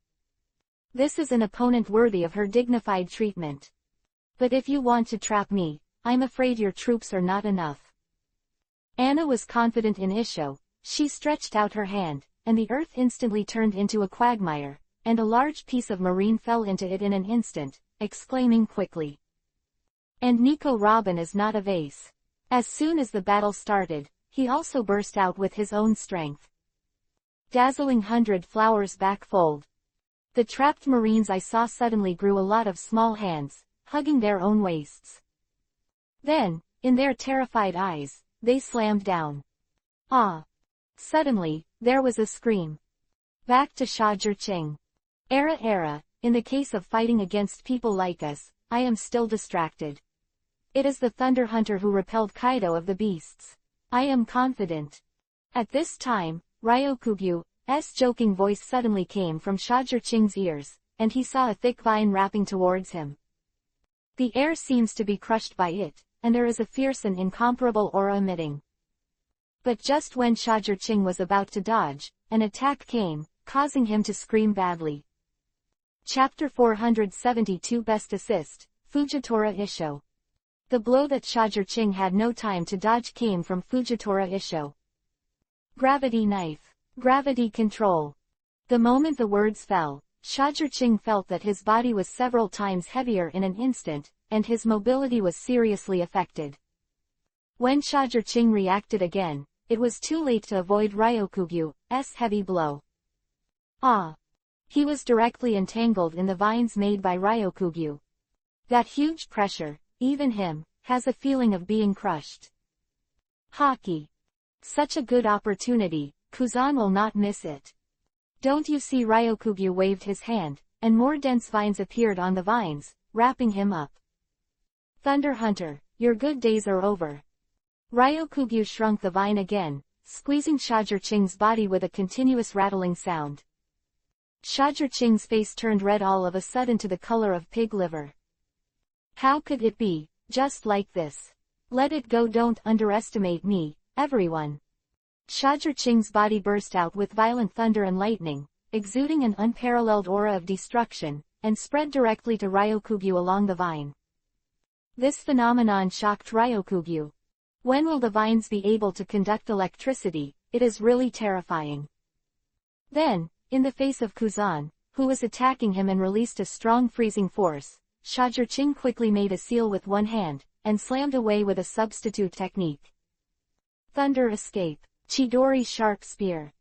This is an opponent worthy of her dignified treatment. But if you want to trap me, I'm afraid your troops are not enough. Anna was confident in Isho. She stretched out her hand, and the earth instantly turned into a quagmire, and a large piece of marine fell into it in an instant, exclaiming quickly. And Nico Robin is not a vase. As soon as the battle started, he also burst out with his own strength. Dazzling 100 flowers backfold. The trapped marines I saw suddenly grew a lot of small hands, hugging their own waists. Then, in their terrified eyes, they slammed down. Ah! Suddenly, there was a scream. Back to Shajirqing. Era, in the case of fighting against people like us, I am still distracted. It is the Thunder Hunter who repelled Kaido of the beasts. I am confident. At this time, Ryokugyu's joking voice suddenly came from Shajirqing's ears, and he saw a thick vine wrapping towards him. The air seems to be crushed by it, and there is a fierce and incomparable aura emitting. But just when Shajirqing was about to dodge, an attack came, causing him to scream badly. Chapter 472 Best Assist, Fujitora Isho. The blow that Shajirqing had no time to dodge came from Fujitora Isho. Gravity knife. Gravity control. The moment the words fell, Shajirqing felt that his body was several times heavier in an instant, and his mobility was seriously affected. When Shajirqing reacted again, it was too late to avoid Ryokugyu's heavy blow. Ah! He was directly entangled in the vines made by Ryokugyu. That huge pressure, even him, has a feeling of being crushed. Hockey. Such a good opportunity, Kuzan will not miss it. Don't you see? Ryokugyu waved his hand, and more dense vines appeared on the vines, wrapping him up. Thunder Hunter, your good days are over. Ryokugyu shrunk the vine again, squeezing Shajirqing's body with a continuous rattling sound. Shajirqing's face turned red all of a sudden to the color of pig liver. How could it be, just like this? Let it go, don't underestimate me, everyone. Shajirqing's body burst out with violent thunder and lightning, exuding an unparalleled aura of destruction, and spread directly to Ryokugyu along the vine. This phenomenon shocked Ryokugyu. When will the vines be able to conduct electricity? It is really terrifying. Then, in the face of Kuzan, who was attacking him and released a strong freezing force, Shajirqing quickly made a seal with one hand, and slammed away with a substitute technique. Thunder Escape. Chidori Sharp Spear.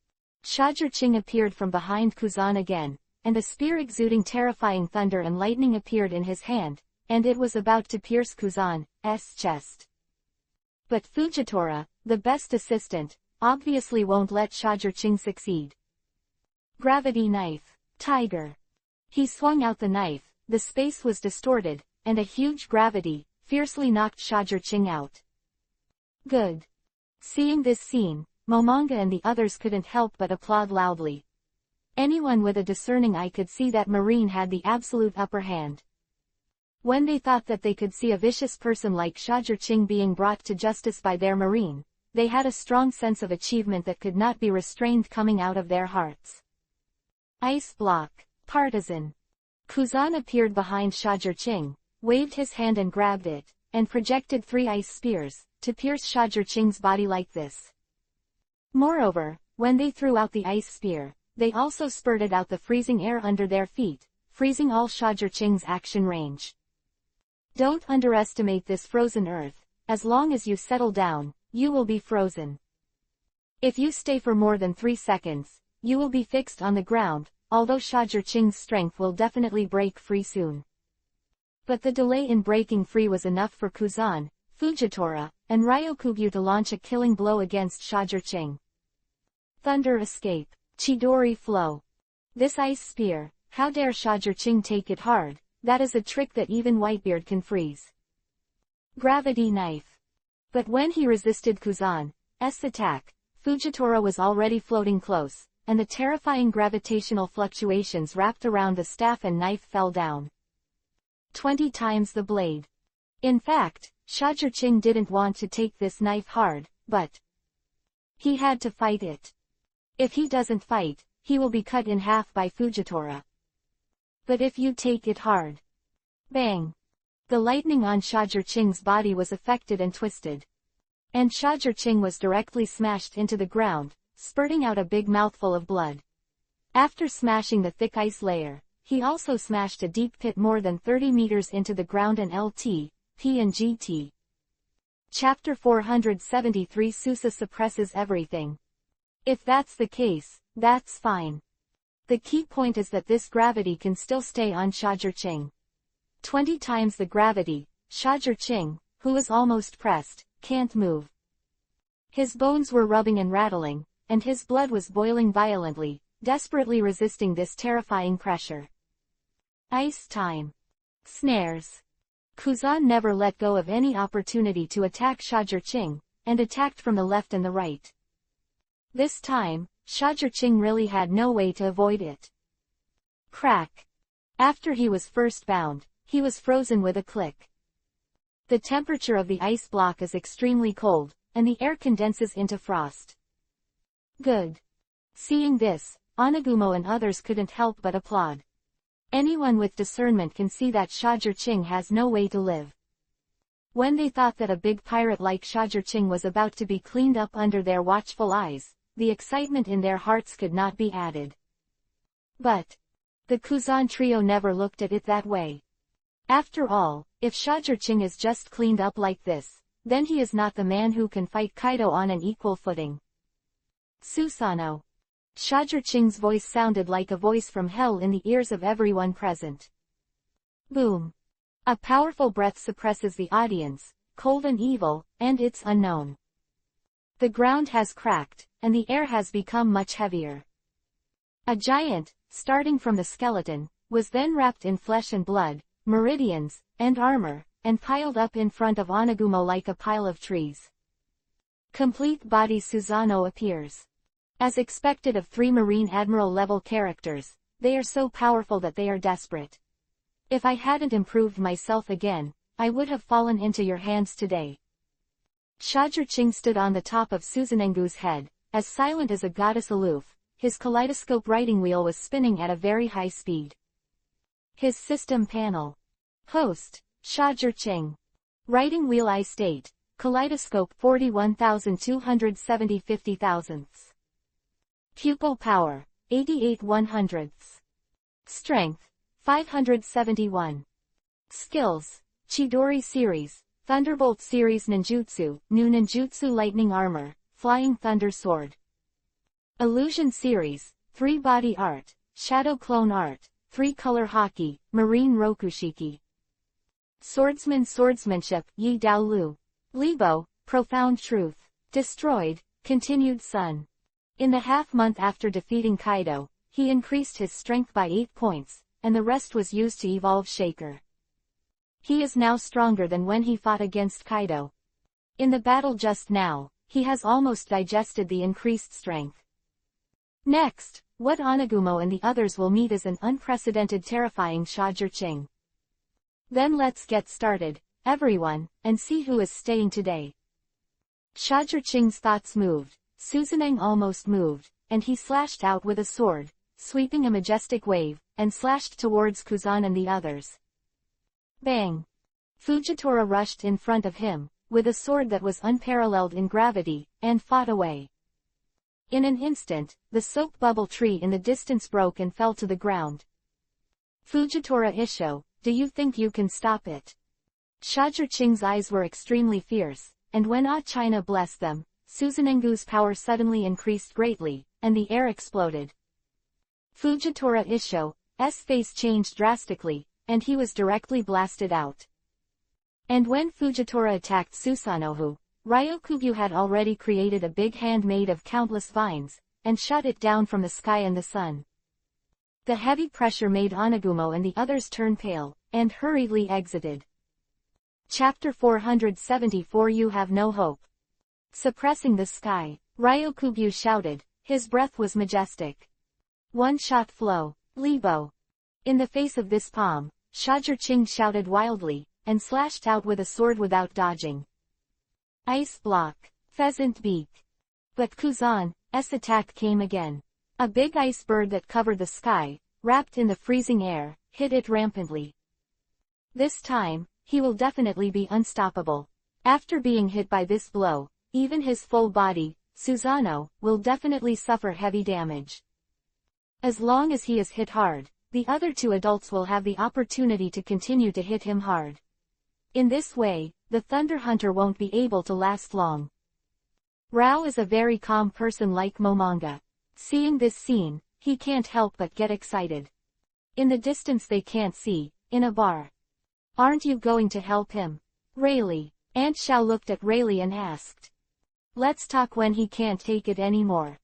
Shajirqing appeared from behind Kuzan again, and a spear exuding terrifying thunder and lightning appeared in his hand, and it was about to pierce Kuzan's chest. But Fujitora, the best assistant, obviously won't let Shajirqing succeed. Gravity Knife. Tiger. He swung out the knife, the space was distorted, and a huge gravity fiercely knocked Shajirqing out. Good. Seeing this scene, Momonga and the others couldn't help but applaud loudly. Anyone with a discerning eye could see that Marine had the absolute upper hand. When they thought that they could see a vicious person like Shajirqing being brought to justice by their Marine, they had a strong sense of achievement that could not be restrained coming out of their hearts. Ice Block. Partisan. Kuzan appeared behind Shajirqing, waved his hand and grabbed it, and projected 3 ice spears, to pierce Shajirqing's body like this. Moreover, when they threw out the ice spear, they also spurted out the freezing air under their feet, freezing all Shajirqing's action range. Don't underestimate this frozen earth. As long as you settle down, you will be frozen. If you stay for more than 3 seconds, you will be fixed on the ground, although Shajirqing's strength will definitely break free soon. But the delay in breaking free was enough for Kuzan, Fujitora, and Ryokugyu to launch a killing blow against Shajirqing. Thunder Escape, Chidori Flow. This ice spear, how dare Shajirqing take it hard, that is a trick that even Whitebeard can freeze. Gravity Knife. But when he resisted Kuzan's attack, Fujitora was already floating close, and the terrifying gravitational fluctuations wrapped around the staff and knife fell down. 20 times the blade. In fact, Shajirqing didn't want to take this knife hard, but he had to fight it. If he doesn't fight, he will be cut in half by Fujitora. But if you take it hard. Bang! The lightning on Shajirqing's body was affected and twisted. And Shajirqing was directly smashed into the ground, spurting out a big mouthful of blood. After smashing the thick ice layer, he also smashed a deep pit more than 30 meters into the ground and LT, P and GT. Chapter 473 Susa suppresses everything. If that's the case, that's fine. The key point is that this gravity can still stay on Shajirqing. 20 times the gravity, Shajirqing, who is almost pressed, can't move. His bones were rubbing and rattling, and his blood was boiling violently, desperately resisting this terrifying pressure. Ice time. Snares. Kuzan never let go of any opportunity to attack Shajirqing, and attacked from the left and the right. This time, Shajirqing really had no way to avoid it. Crack. After he was first bound, he was frozen with a click. The temperature of the ice block is extremely cold, and the air condenses into frost. Good. Seeing this, Onagumo and others couldn't help but applaud. Anyone with discernment can see that Shajirqing has no way to live. When they thought that a big pirate like Shajirqing was about to be cleaned up under their watchful eyes, the excitement in their hearts could not be added. But the Kuzan trio never looked at it that way. After all, if Shajirqing is just cleaned up like this, then he is not the man who can fight Kaido on an equal footing. Susanoo. Shajirqing's voice sounded like a voice from hell in the ears of everyone present. Boom. A powerful breath suppresses the audience, cold and evil, and it's unknown. The ground has cracked, and the air has become much heavier. A giant, starting from the skeleton, was then wrapped in flesh and blood, meridians, and armor, and piled up in front of Onagumo like a pile of trees. Complete body Susanoo appears. As expected of 3 Marine Admiral-level characters, they are so powerful that they are desperate. If I hadn't improved myself again, I would have fallen into your hands today. Shajirqing stood on the top of Susanengu's head, as silent as a goddess aloof. His kaleidoscope writing wheel was spinning at a very high speed. His system panel. Host, Shajirqing. Writing wheel I state, kaleidoscope 41,270 50,000ths. Pupil power, 88 100ths. Strength, 571. Skills, Chidori series, Thunderbolt series Ninjutsu, New Ninjutsu Lightning Armor, Flying Thunder Sword. Illusion series, 3 Body Art, Shadow Clone Art, 3 Color Hockey, Marine Rokushiki. Swordsman Swordsmanship, Yi Dao Lu. Libo, Profound Truth. Destroyed, Continued Sun. In the half-month after defeating Kaido, he increased his strength by 8 points, and the rest was used to evolve Shaker. He is now stronger than when he fought against Kaido. In the battle just now, he has almost digested the increased strength. Next, what Onagumo and the others will meet is an unprecedented terrifying Shajirqing. Then let's get started, everyone, and see who is staying today. Shajirqing's thoughts moved. Susanoo almost moved, and he slashed out with a sword, sweeping a majestic wave, and slashed towards Kuzan and the others. Bang! Fujitora rushed in front of him, with a sword that was unparalleled in gravity, and fought away. In an instant, the soap bubble tree in the distance broke and fell to the ground. Fujitora Isho, do you think you can stop it? Shajur Ching's eyes were extremely fierce, and when Ah China blessed them, Susanengu's power suddenly increased greatly, and the air exploded. Fujitora Isho's face changed drastically, and he was directly blasted out. And when Fujitora attacked Susanoo, Ryokugyu had already created a big hand made of countless vines, and shot it down from the sky and the sun. The heavy pressure made Onagumo and the others turn pale, and hurriedly exited. Chapter 474 You Have No Hope. Suppressing the sky, Ryokugyu shouted, his breath was majestic. One-shot flow, Libo. In the face of this palm, Shajur Ching shouted wildly, and slashed out with a sword without dodging. Ice block, pheasant beak. But Kuzan's attack came again. A big ice bird that covered the sky, wrapped in the freezing air, hit it rampantly. This time, he will definitely be unstoppable. After being hit by this blow, even his full body, Susanoo, will definitely suffer heavy damage. As long as he is hit hard, the other two adults will have the opportunity to continue to hit him hard. In this way, the Thunder Hunter won't be able to last long. Rao is a very calm person like Momonga. Seeing this scene, he can't help but get excited. In the distance they can't see, in a bar. Aren't you going to help him? Rayleigh. Aunt Xiao looked at Rayleigh and asked. Let's talk when he can't take it anymore.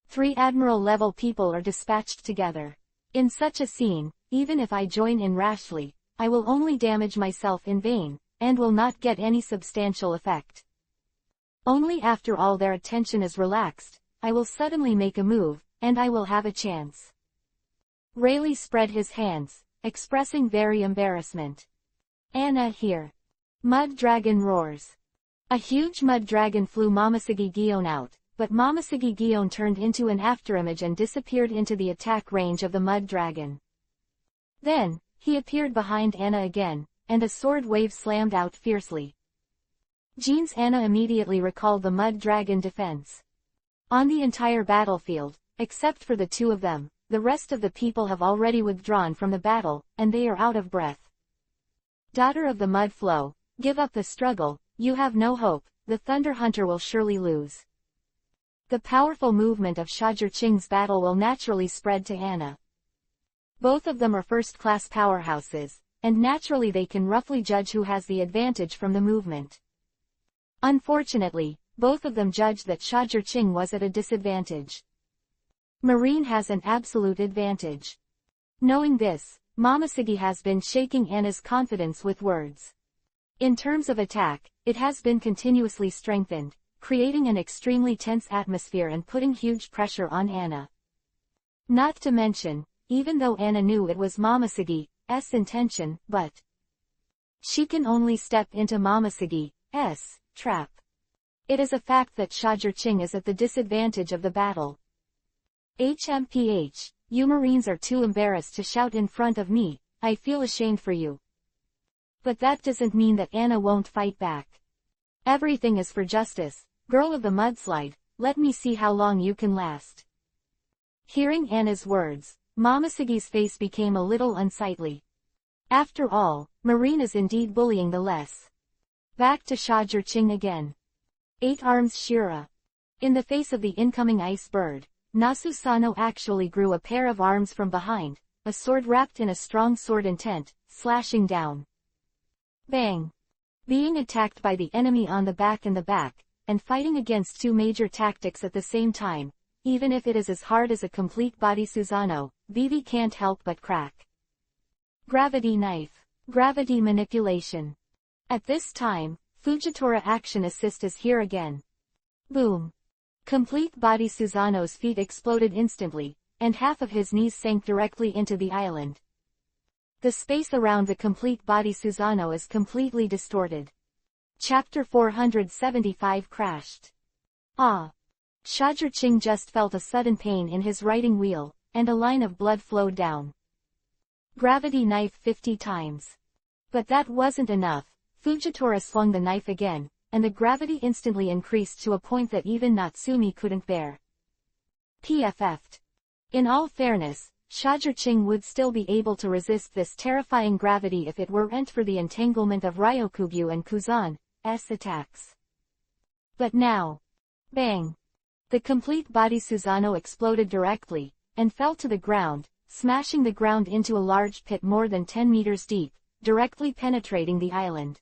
3 admiral-level people are dispatched together. In such a scene, even if I join in rashly, I will only damage myself in vain, and will not get any substantial effect. Only after all their attention is relaxed, I will suddenly make a move, and I will have a chance. Rayleigh spread his hands, expressing very embarrassment. Anna here. Mud dragon roars. A huge mud dragon flew Momoshiki Gion out, but Momoshiki Gion turned into an afterimage and disappeared into the attack range of the mud dragon. Then, he appeared behind Anna again, and a sword wave slammed out fiercely. Jean's Anna immediately recalled the mud dragon defense. On the entire battlefield, except for the 2 of them, the rest of the people have already withdrawn from the battle, and they are out of breath. Daughter of the mud flow, give up the struggle, you have no hope, the Thunder Hunter will surely lose. The powerful movement of Shajur Ching's battle will naturally spread to Anna. Both of them are first-class powerhouses, and naturally they can roughly judge who has the advantage from the movement. Unfortunately, both of them judged that Shajur Ching was at a disadvantage. Marine has an absolute advantage. Knowing this, Momoshiki has been shaking Anna's confidence with words. In terms of attack, it has been continuously strengthened, creating an extremely tense atmosphere and putting huge pressure on Anna. Not to mention, even though Anna knew it was Momoshiki's intention, but she can only step into Momoshiki's trap. It is a fact that Shajur Ching is at the disadvantage of the battle. HMPH, you Marines are too embarrassed to shout in front of me, I feel ashamed for you. But that doesn't mean that Anna won't fight back. Everything is for justice, girl of the mudslide, let me see how long you can last. Hearing Anna's words, Momoshiki's face became a little unsightly. After all, Marine is indeed bullying the less. Back to Shajur Ching again. 8 arms Shira. In the face of the incoming ice bird, Nasusano actually grew a pair of arms from behind, a sword wrapped in a strong sword intent, slashing down. Bang! Being attacked by the enemy on the back, and fighting against 2 major tactics at the same time, even if it is as hard as a complete body Susanoo, Vivi can't help but crack. Gravity knife. Gravity manipulation. At this time, Fujitora Action Assist is here again. Boom! Complete body Susanoo's feet exploded instantly, and half of his knees sank directly into the island. The space around the complete body Susanoo is completely distorted. Chapter 475 crashed. Ah! Shajur Ching just felt a sudden pain in his writing wheel, and a line of blood flowed down. Gravity knife 50 times. But that wasn't enough. Fujitora swung the knife again, and the gravity instantly increased to a point that even Natsumi couldn't bear. PFF'd. In all fairness, Shajirching would still be able to resist this terrifying gravity if it weren't for the entanglement of Ryokugyu and Kuzan's attacks. But now. Bang! The complete body Susano exploded directly, and fell to the ground, smashing the ground into a large pit more than 10 meters deep, directly penetrating the island.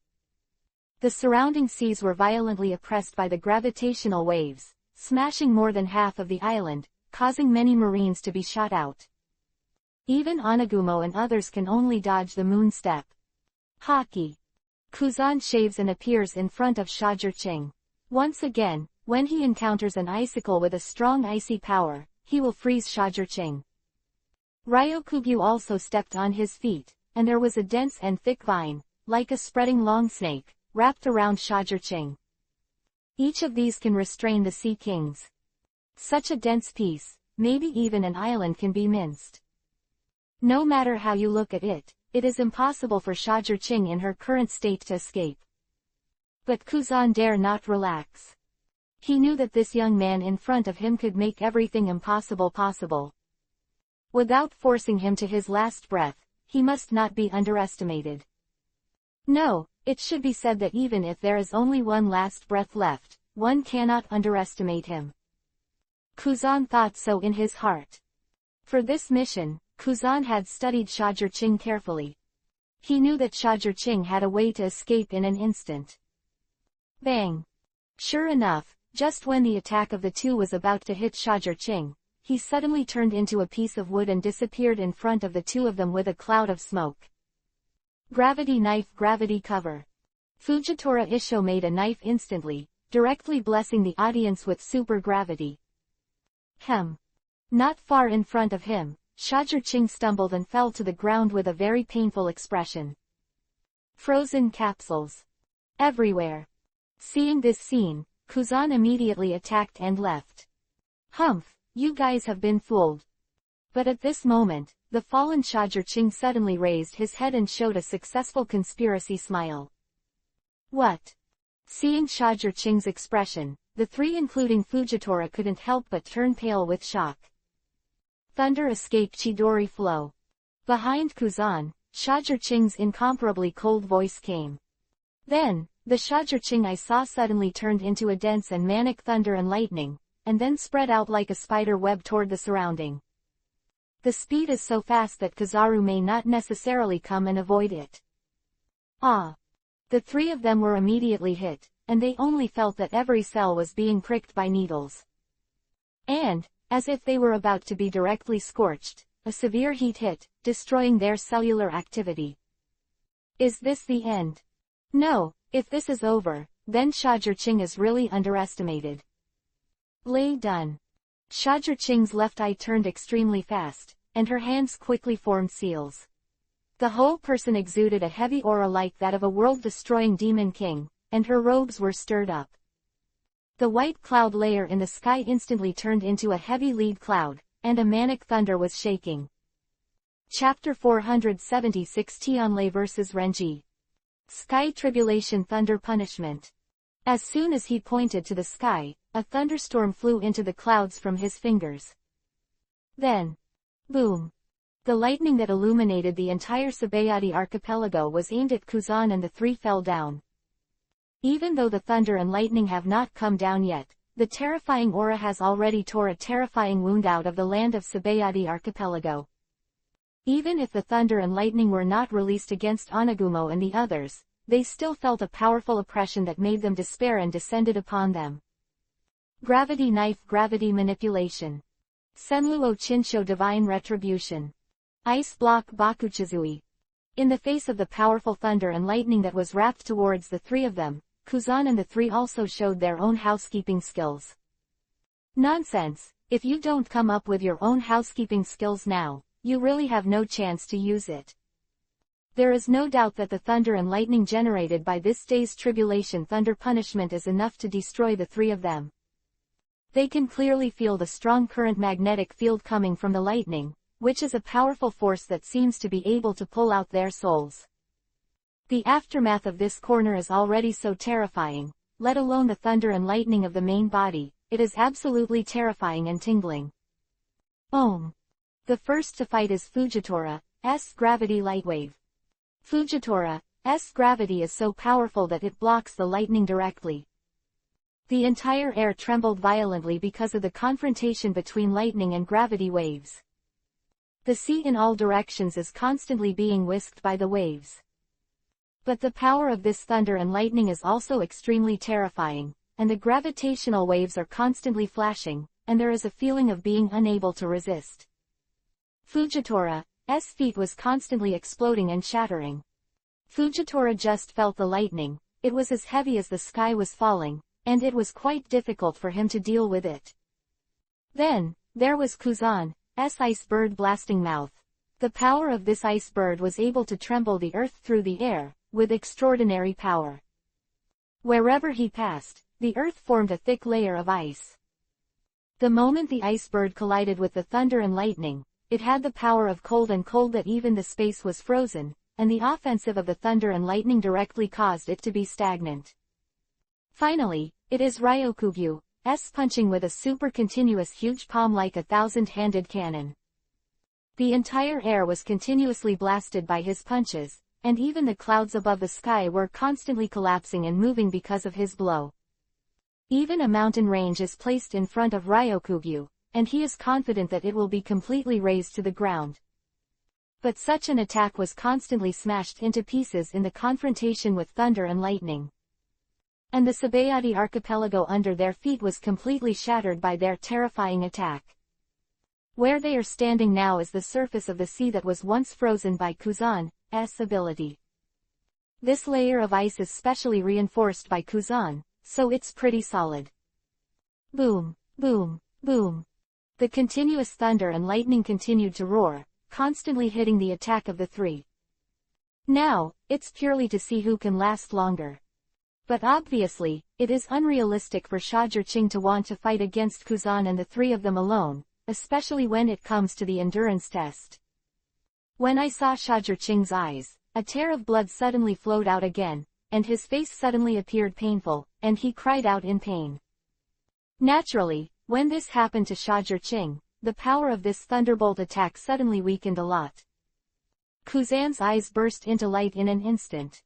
The surrounding seas were violently oppressed by the gravitational waves, smashing more than half of the island, causing many marines to be shot out. Even Onagumo and others can only dodge the moon step. Hockey. Kuzan shaves and appears in front of Shajirching. Once again, when he encounters an icicle with a strong icy power, he will freeze Shajirching. Ryokugyu also stepped on his feet, and there was a dense and thick vine, like a spreading long snake, wrapped around Shajirching. Each of these can restrain the Sea Kings. Such a dense piece, maybe even an island, can be minced. No matter how you look at it, it is impossible for Shajirching in her current state to escape. But Kuzan dare not relax. He knew that this young man in front of him could make everything impossible possible. Without forcing him to his last breath, he must not be underestimated. No, it should be said that even if there is only one last breath left, one cannot underestimate him. Kuzan thought so in his heart. For this mission, Kuzan had studied Shajirching carefully. He knew that Shajirching had a way to escape in an instant. Bang! Sure enough, just when the attack of the two was about to hit Shajirching, he suddenly turned into a piece of wood and disappeared in front of the two of them with a cloud of smoke. Gravity knife, gravity cover. Fujitora Isho made a knife instantly, directly blessing the audience with super gravity. Not far in front of him, Shajirching stumbled and fell to the ground with a very painful expression. Frozen capsules. Everywhere. Seeing this scene, Kuzan immediately attacked and left. Humph, you guys have been fooled. But at this moment, the fallen Shajirching suddenly raised his head and showed a successful conspiracy smile. What? Seeing Shajirching's expression, the three including Fujitora couldn't help but turn pale with shock. Thunder escaped Chidori flow. Behind Kuzan, Shajirching's incomparably cold voice came. Then, the Shajirching I saw suddenly turned into a dense and manic thunder and lightning, and then spread out like a spider web toward the surrounding. The speed is so fast that Kizaru may not necessarily come and avoid it. Ah! The three of them were immediately hit, and they only felt that every cell was being pricked by needles. And, as if they were about to be directly scorched, a severe heat hit, destroying their cellular activity. Is this the end? No, if this is over, then Shajirching is really underestimated. Lay done. Shajirching's left eye turned extremely fast, and her hands quickly formed seals. The whole person exuded a heavy aura like that of a world-destroying demon king, and her robes were stirred up. The white cloud layer in the sky instantly turned into a heavy lead cloud, and a manic thunder was shaking. Chapter 476 Tianlei vs Renji. Sky Tribulation Thunder Punishment. As soon as he pointed to the sky, a thunderstorm flew into the clouds from his fingers. Then, boom! The lightning that illuminated the entire Sabayati archipelago was aimed at Kuzan and the three fell down. Even though the thunder and lightning have not come down yet, the terrifying aura has already tore a terrifying wound out of the land of Sabayati archipelago. Even if the thunder and lightning were not released against Onagumo and the others, they still felt a powerful oppression that made them despair and descended upon them. Gravity knife, gravity manipulation. Senruo Chinsho divine retribution. Ice block Bakuchizui. In the face of the powerful thunder and lightning that was wrapped towards the three of them, Kuzan and the three also showed their own housekeeping skills. Nonsense, if you don't come up with your own housekeeping skills now, you really have no chance to use it. There is no doubt that the thunder and lightning generated by this day's tribulation thunder punishment is enough to destroy the three of them. They can clearly feel the strong current magnetic field coming from the lightning, which is a powerful force that seems to be able to pull out their souls. The aftermath of this corner is already so terrifying, let alone the thunder and lightning of the main body, it is absolutely terrifying and tingling. The first to fight is Fujitora-S gravity lightwave. Fujitora-S gravity is so powerful that it blocks the lightning directly. The entire air trembled violently because of the confrontation between lightning and gravity waves. The sea in all directions is constantly being whisked by the waves. But the power of this thunder and lightning is also extremely terrifying, and the gravitational waves are constantly flashing, and there is a feeling of being unable to resist. Fujitora-S feet was constantly exploding and shattering. Fujitora just felt the lightning, it was as heavy as the sky was falling, and it was quite difficult for him to deal with it. Then, there was Kuzan's ice bird blasting mouth. The power of this ice bird was able to tremble the earth through the air, with extraordinary power. Wherever he passed, the earth formed a thick layer of ice. The moment the ice bird collided with the thunder and lightning, it had the power of cold and cold that even the space was frozen, and the offensive of the thunder and lightning directly caused it to be stagnant. Finally, it is Ryokugyu's punching with a super continuous huge palm like a 1,000-handed cannon. The entire air was continuously blasted by his punches, and even the clouds above the sky were constantly collapsing and moving because of his blow. Even a mountain range is placed in front of Ryokugyu, and he is confident that it will be completely razed to the ground. But such an attack was constantly smashed into pieces in the confrontation with thunder and lightning. And the Sabayati archipelago under their feet was completely shattered by their terrifying attack. Where they are standing now is the surface of the sea that was once frozen by Kuzan's ability. This layer of ice is specially reinforced by Kuzan, so it's pretty solid. Boom, boom, boom. The continuous thunder and lightning continued to roar, constantly hitting the attack of the three. Now, it's purely to see who can last longer. But obviously, it is unrealistic for Shajirqing to want to fight against Kuzan and the three of them alone, especially when it comes to the endurance test. When I saw Shajirqing's eyes, a tear of blood suddenly flowed out again, and his face suddenly appeared painful, and he cried out in pain. Naturally, when this happened to Shajirqing, the power of this thunderbolt attack suddenly weakened a lot. Kuzan's eyes burst into light in an instant.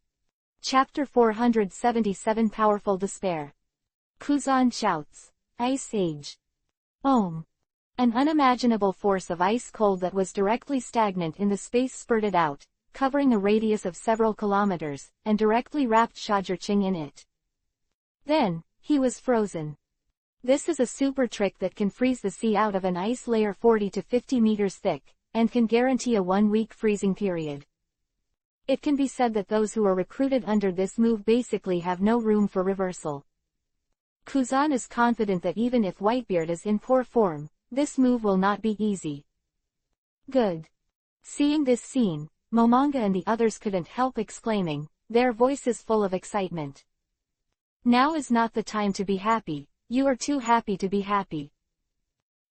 Chapter 477 Powerful Despair. Kuzan shouts, Ice Age. An unimaginable force of ice cold that was directly stagnant in the space spurted out, covering a radius of several kilometers, and directly wrapped Shajirqing in it. Then, he was frozen. This is a super trick that can freeze the sea out of an ice layer 40 to 50 meters thick, and can guarantee a 1-week freezing period. It can be said that those who are recruited under this move basically have no room for reversal. Kuzan is confident that even if Whitebeard is in poor form, this move will not be easy. Good. Seeing this scene, Momonga and the others couldn't help exclaiming, their voices full of excitement. Now is not the time to be happy, you are too happy to be happy.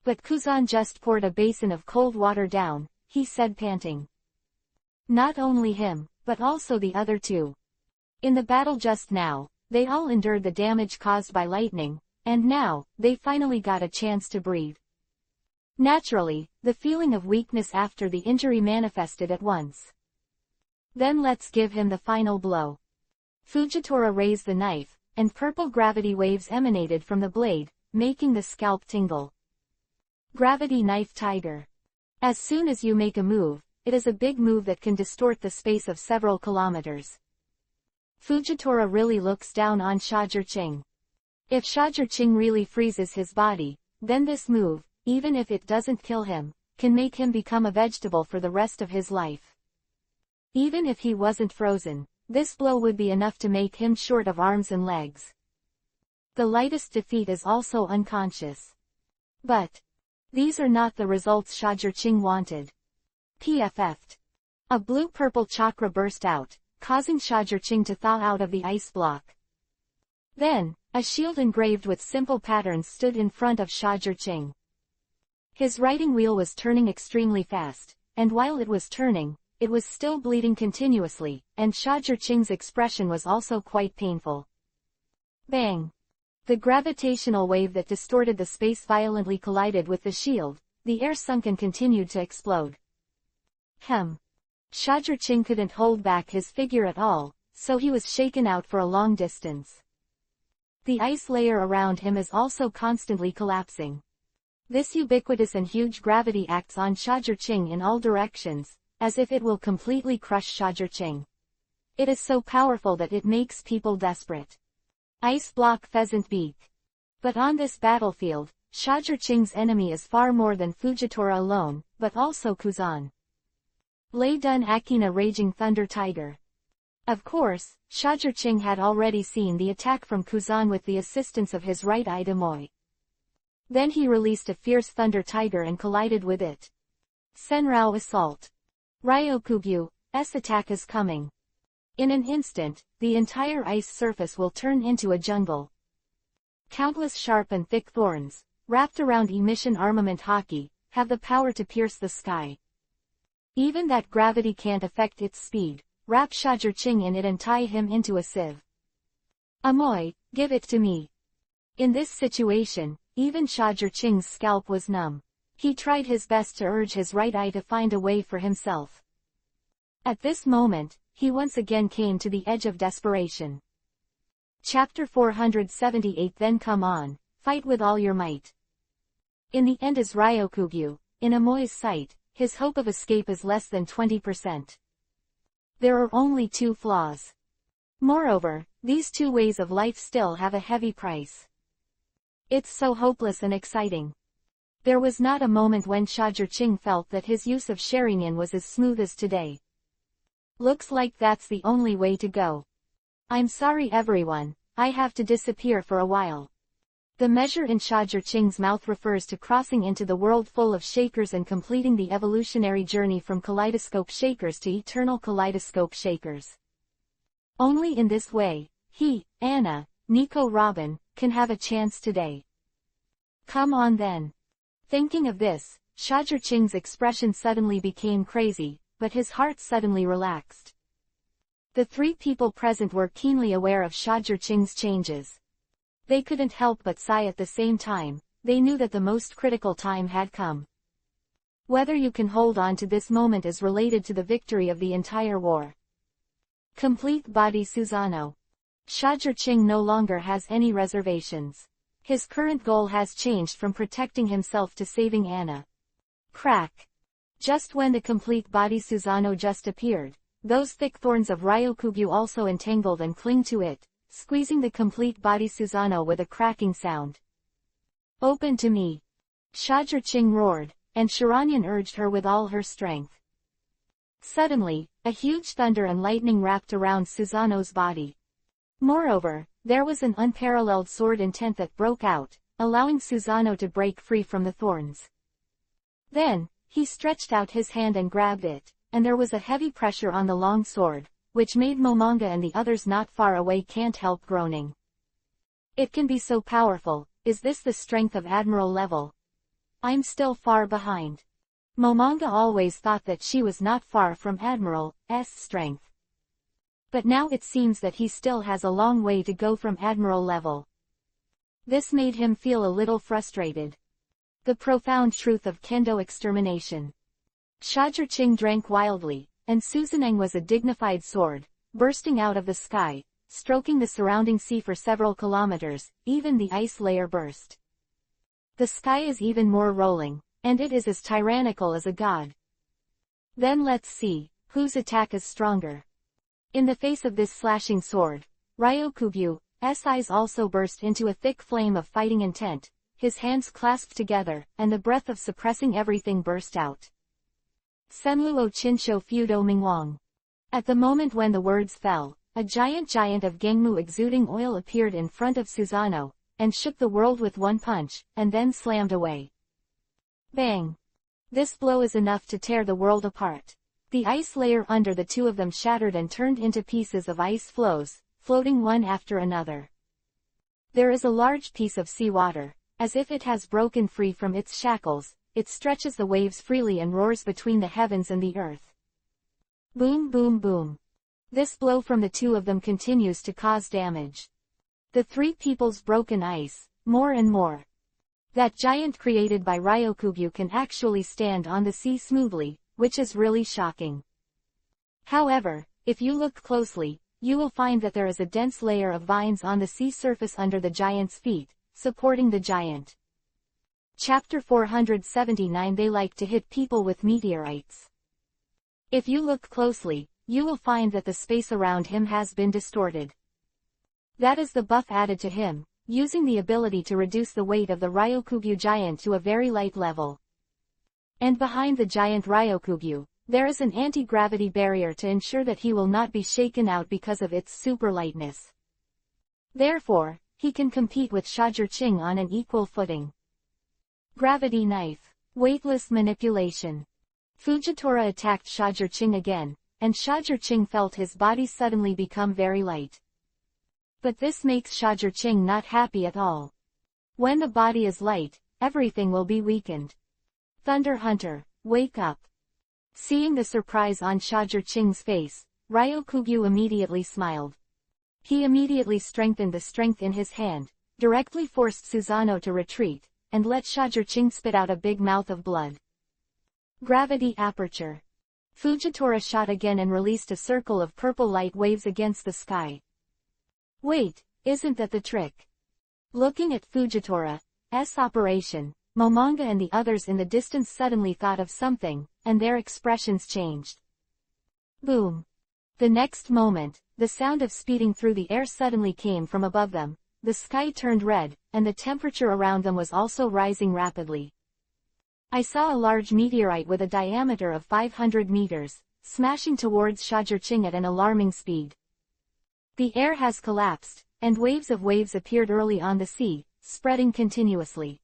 But Kuzan just poured a basin of cold water down, he said panting. Not only him, but also the other two. In the battle just now, they all endured the damage caused by lightning, and now, they finally got a chance to breathe. Naturally, the feeling of weakness after the injury manifested at once. Then let's give him the final blow. Fujitora raised the knife, and purple gravity waves emanated from the blade, making the scalp tingle. Gravity Knife Tiger. As soon as you make a move, it is a big move that can distort the space of several kilometers. Fujitora really looks down on Shajirqing. If Shajirqing really freezes his body, then this move, even if it doesn't kill him, can make him become a vegetable for the rest of his life. Even if he wasn't frozen, this blow would be enough to make him short of arms and legs. The lightest defeat is also unconscious. But these are not the results Shajirqing wanted. PFF'd. A blue-purple chakra burst out, causing Shajirqing to thaw out of the ice block. Then, a shield engraved with simple patterns stood in front of Shajirqing. His writing wheel was turning extremely fast, and while it was turning, it was still bleeding continuously, and Shajirqing's expression was also quite painful. Bang! The gravitational wave that distorted the space violently collided with the shield, The air sunk and continued to explode. Shajurching couldn't hold back his figure at all, so he was shaken out for a long distance. The ice layer around him is also constantly collapsing. This ubiquitous and huge gravity acts on Shajurching in all directions, as if it will completely crush Shajurching. It is so powerful that it makes people desperate. Ice block pheasant beak. But on this battlefield, Shajurching's enemy is far more than Fujitora alone, but also Kuzan. Lay dun Akina raging thunder tiger. Of course, Shajurching had already seen the attack from Kuzan with the assistance of his right eye Demoy. Then he released a fierce thunder tiger and collided with it. Senrao assault. Ryokugyu's attack is coming. In an instant, the entire ice surface will turn into a jungle. Countless sharp and thick thorns, wrapped around emission armament hockey, have the power to pierce the sky. Even that gravity can't affect its speed. Wrap Shajurching in it and tie him into a sieve. Amoy, give it to me. In this situation, even Shajurching's scalp was numb. He tried his best to urge his right eye to find a way for himself. At this moment, he once again came to the edge of desperation. Chapter 478. Then come on, fight with all your might. In the end as Ryokugyu, in Amoy's sight, his hope of escape is less than 20%. There are only two flaws. Moreover, these two ways of life still have a heavy price. It's so hopeless and exciting. There was not a moment when Shajurching felt that his use of Sharingan was as smooth as today. Looks like that's the only way to go. I'm sorry everyone, I have to disappear for a while. The measure in Shajurching's mouth refers to crossing into the world full of shakers and completing the evolutionary journey from kaleidoscope shakers to eternal kaleidoscope shakers. Only in this way, he, Anna, Nico Robin, can have a chance today. Come on then. Thinking of this, Shajurching's expression suddenly became crazy, but his heart suddenly relaxed. The three people present were keenly aware of Shajurching's changes. They couldn't help but sigh at the same time. They knew that the most critical time had come. Whether you can hold on to this moment is related to the victory of the entire war. Complete body Susano. Shajurching no longer has any reservations. His current goal has changed from protecting himself to saving Anna. Crack. Just when the complete body Susano just appeared, those thick thorns of Ryokugyu also entangled and cling to it, squeezing the complete body Susano with a cracking sound. Open to me. Shajurching roared, and Sharanyan urged her with all her strength. Suddenly, a huge thunder and lightning wrapped around Susano's body. Moreover, there was an unparalleled sword intent that broke out, allowing Susano to break free from the thorns. Then, he stretched out his hand and grabbed it, and there was a heavy pressure on the long sword, which made Momanga and the others not far away can't help groaning. It can be so powerful. Is this the strength of Admiral level? I'm still far behind. Momanga always thought that she was not far from Admiral's strength. But now it seems that he still has a long way to go from Admiral level. This made him feel a little frustrated. The profound truth of Kendo extermination. Shajurching drank wildly, and Susaneng was a dignified sword, bursting out of the sky, stroking the surrounding sea for several kilometers. Even the ice layer burst. The sky is even more rolling, and it is as tyrannical as a god. Then let's see, whose attack is stronger. In the face of this slashing sword, Ryokugyu's eyes also burst into a thick flame of fighting intent, his hands clasped together, and the breath of suppressing everything burst out. Senluo Chinsho Fudo Mingwang. At the moment when the words fell, a giant of Gengmu exuding oil appeared in front of Susano, and shook the world with one punch, and then slammed away. Bang! This blow is enough to tear the world apart. The ice layer under the two of them shattered and turned into pieces of ice floes, floating one after another. There is a large piece of seawater, as if it has broken free from its shackles. It stretches the waves freely and roars between the heavens and the earth. Boom boom boom. This blow from the two of them continues to cause damage. The three people's broken ice, more and more. That giant created by Ryokugyu can actually stand on the sea smoothly, which is really shocking. However, if you look closely, you will find that there is a dense layer of vines on the sea surface under the giant's feet, supporting the giant. Chapter 479. They like to hit people with meteorites. If you look closely, you will find that the space around him has been distorted. That is the buff added to him, using the ability to reduce the weight of the Ryokugyu giant to a very light level. And behind the giant Ryokugyu, there is an anti-gravity barrier to ensure that he will not be shaken out because of its super lightness. Therefore, he can compete with Shajur-Ching on an equal footing. Gravity Knife. Weightless Manipulation. Fujitora attacked Shajur-Ching again, and Shajur-Ching felt his body suddenly become very light. But this makes Shajur-Ching not happy at all. When the body is light, everything will be weakened. Thunder Hunter, wake up. Seeing the surprise on Shajur-Ching's face, Ryokugyu immediately smiled. He immediately strengthened the strength in his hand, directly forced Susanoo to retreat, and let Shajur-Ching spit out a big mouth of blood. Gravity Aperture. Fujitora shot again and released a circle of purple light waves against the sky. Wait, isn't that the trick? Looking at Fujitora's operation, Momonga and the others in the distance suddenly thought of something, and their expressions changed. Boom. The next moment, the sound of speeding through the air suddenly came from above them, the sky turned red, and the temperature around them was also rising rapidly. I saw a large meteorite with a diameter of 500 meters, smashing towards Shajur-Ching at an alarming speed. The air has collapsed, and waves of waves appeared early on the sea, spreading continuously.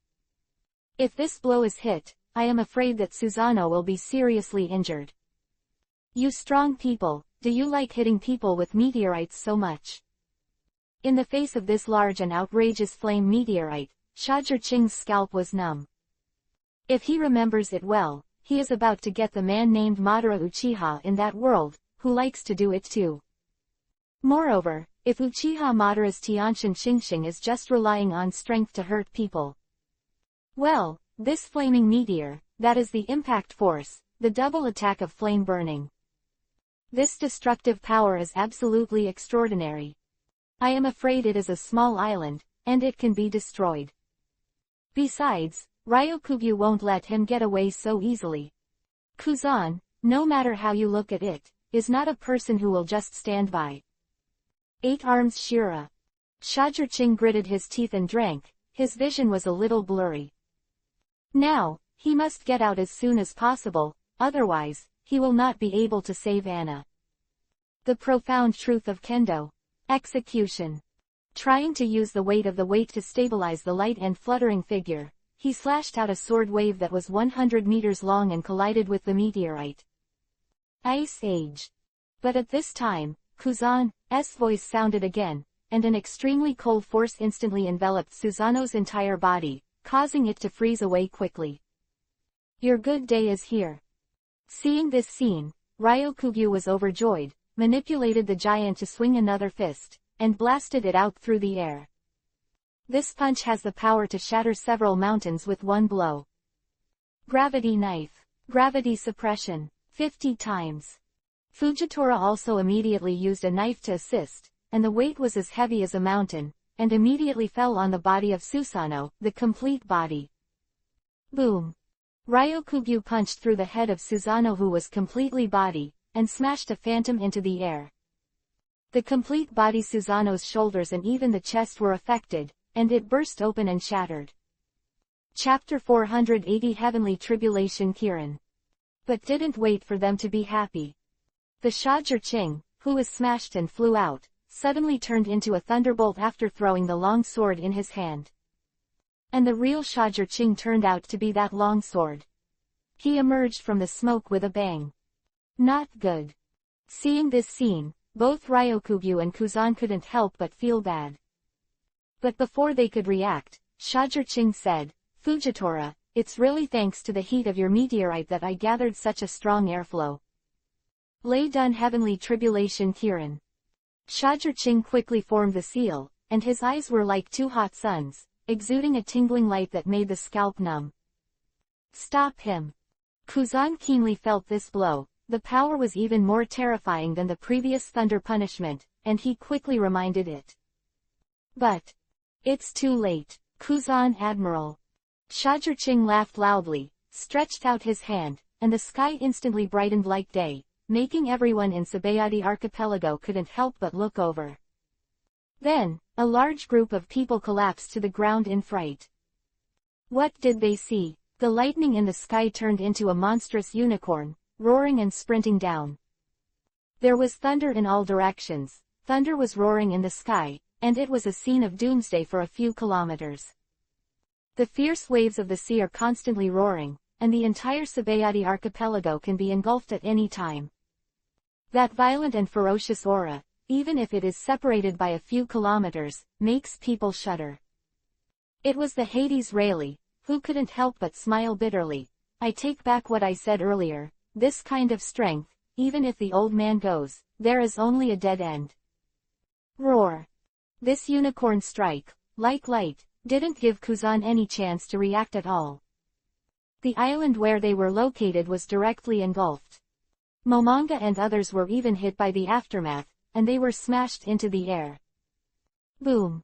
If this blow is hit, I am afraid that Susanoo will be seriously injured. You strong people, do you like hitting people with meteorites so much? In the face of this large and outrageous flame meteorite, Shajur-Ching's scalp was numb. If he remembers it well, he is about to get the man named Madara Uchiha in that world, who likes to do it too. Moreover, if Uchiha Madara's Tianshin Xingxing is just relying on strength to hurt people, well, this flaming meteor, that is the impact force, the double attack of flame burning. This destructive power is absolutely extraordinary. I am afraid it is a small island, and it can be destroyed. Besides, Ryokugyu won't let him get away so easily. Kuzan, no matter how you look at it, is not a person who will just stand by. 8 Arms Shira. Shajur-Ching gritted his teeth and drank, his vision was a little blurry. Now, he must get out as soon as possible, otherwise, he will not be able to save Anna. The profound truth of Kendo. Execution. Trying to use the weight of the weight to stabilize the light and fluttering figure, he slashed out a sword wave that was 100 meters long and collided with the meteorite. Ice Age. But at this time, Kuzan's voice sounded again, and an extremely cold force instantly enveloped Susanoo's entire body, causing it to freeze away quickly. Your good day is here. Seeing this scene, Ryokugyu was overjoyed, manipulated the giant to swing another fist, and blasted it out through the air. This punch has the power to shatter several mountains with one blow. Gravity Knife. Gravity Suppression. 50 times. Fujitora also immediately used a knife to assist, and the weight was as heavy as a mountain, and immediately fell on the body of Susanoo, the complete body. Boom. Ryokugyu punched through the head of Susanoo, who was completely body, and smashed a phantom into the air. The complete body, Susanoo's shoulders and even the chest were affected, and it burst open and shattered. Chapter 480. Heavenly Tribulation. Kirin. But didn't wait for them to be happy. The Shajur-Ching, who was smashed and flew out, suddenly turned into a thunderbolt after throwing the long sword in his hand. And the real Shajur-Ching turned out to be that long sword. He emerged from the smoke with a bang. Not good. Seeing this scene, both Ryokugyu and Kuzan couldn't help but feel bad. But before they could react, Shajur-Ching said, Fujitora, it's really thanks to the heat of your meteorite that I gathered such a strong airflow. Lay done Heavenly Tribulation. Kirin. Shajur-Ching quickly formed the seal, and his eyes were like 2 hot suns, exuding a tingling light that made the scalp numb. Stop him! Kuzan keenly felt this blow. The power was even more terrifying than the previous thunder punishment, and he quickly reminded it. But it's too late. Kuzan Admiral. Shajirching laughed loudly, stretched out his hand, and the sky instantly brightened like day, making everyone in Sabayati archipelago couldn't help but look over. Then, a large group of people collapsed to the ground in fright. What did they see? The lightning in the sky turned into a monstrous unicorn, roaring and sprinting down. There was thunder in all directions, thunder was roaring in the sky, and it was a scene of doomsday for a few kilometers. The fierce waves of the sea are constantly roaring, and the entire Sabayati archipelago can be engulfed at any time. That violent and ferocious aura, even if it is separated by a few kilometers, makes people shudder. It was the Hades Rayleigh, who couldn't help but smile bitterly. I take back what I said earlier, this kind of strength, even if the old man goes, there is only a dead end. Roar! This unicorn strike, like light, didn't give Kuzan any chance to react at all. The island where they were located was directly engulfed. Momonga and others were even hit by the aftermath, and they were smashed into the air. Boom!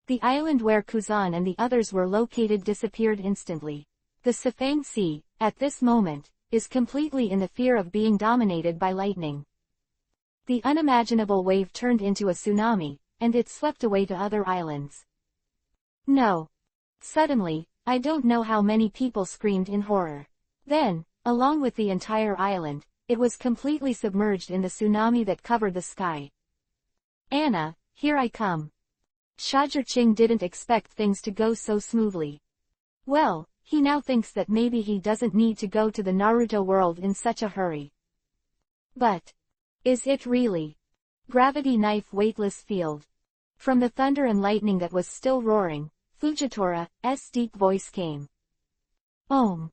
The island where Kuzan and the others were located disappeared instantly. The Sifang Sea, at this moment, is completely in the fear of being dominated by lightning. The unimaginable wave turned into a tsunami, and it swept away to other islands. No! Suddenly, I don't know how many people screamed in horror. Then, along with the entire island, it was completely submerged in the tsunami that covered the sky. Anna, here I come. Shajirching didn't expect things to go so smoothly. Well, he now thinks that maybe he doesn't need to go to the Naruto world in such a hurry. But is it really? Gravity knife weightless field. From the thunder and lightning that was still roaring, Fujitora's deep voice came. Om.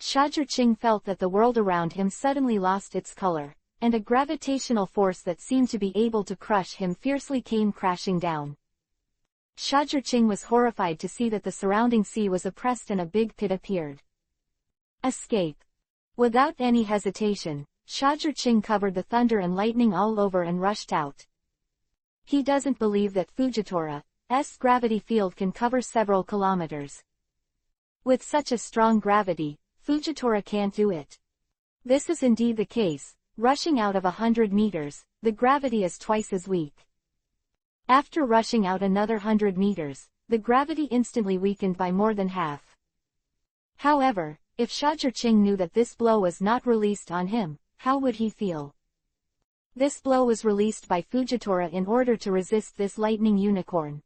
Shajirching felt that the world around him suddenly lost its color, and a gravitational force that seemed to be able to crush him fiercely came crashing down. Shajirching was horrified to see that the surrounding sea was oppressed and a big pit appeared. Escape. Without any hesitation, Shajirching covered the thunder and lightning all over and rushed out. He doesn't believe that Fujitora's gravity field can cover several kilometers. With such a strong gravity, Fujitora can't do it. This is indeed the case. Rushing out of 100 meters, the gravity is twice as weak. After rushing out another 100 meters, the gravity instantly weakened by more than half. However, if Shajirching knew that this blow was not released on him, how would he feel? This blow was released by Fujitora in order to resist this lightning unicorn.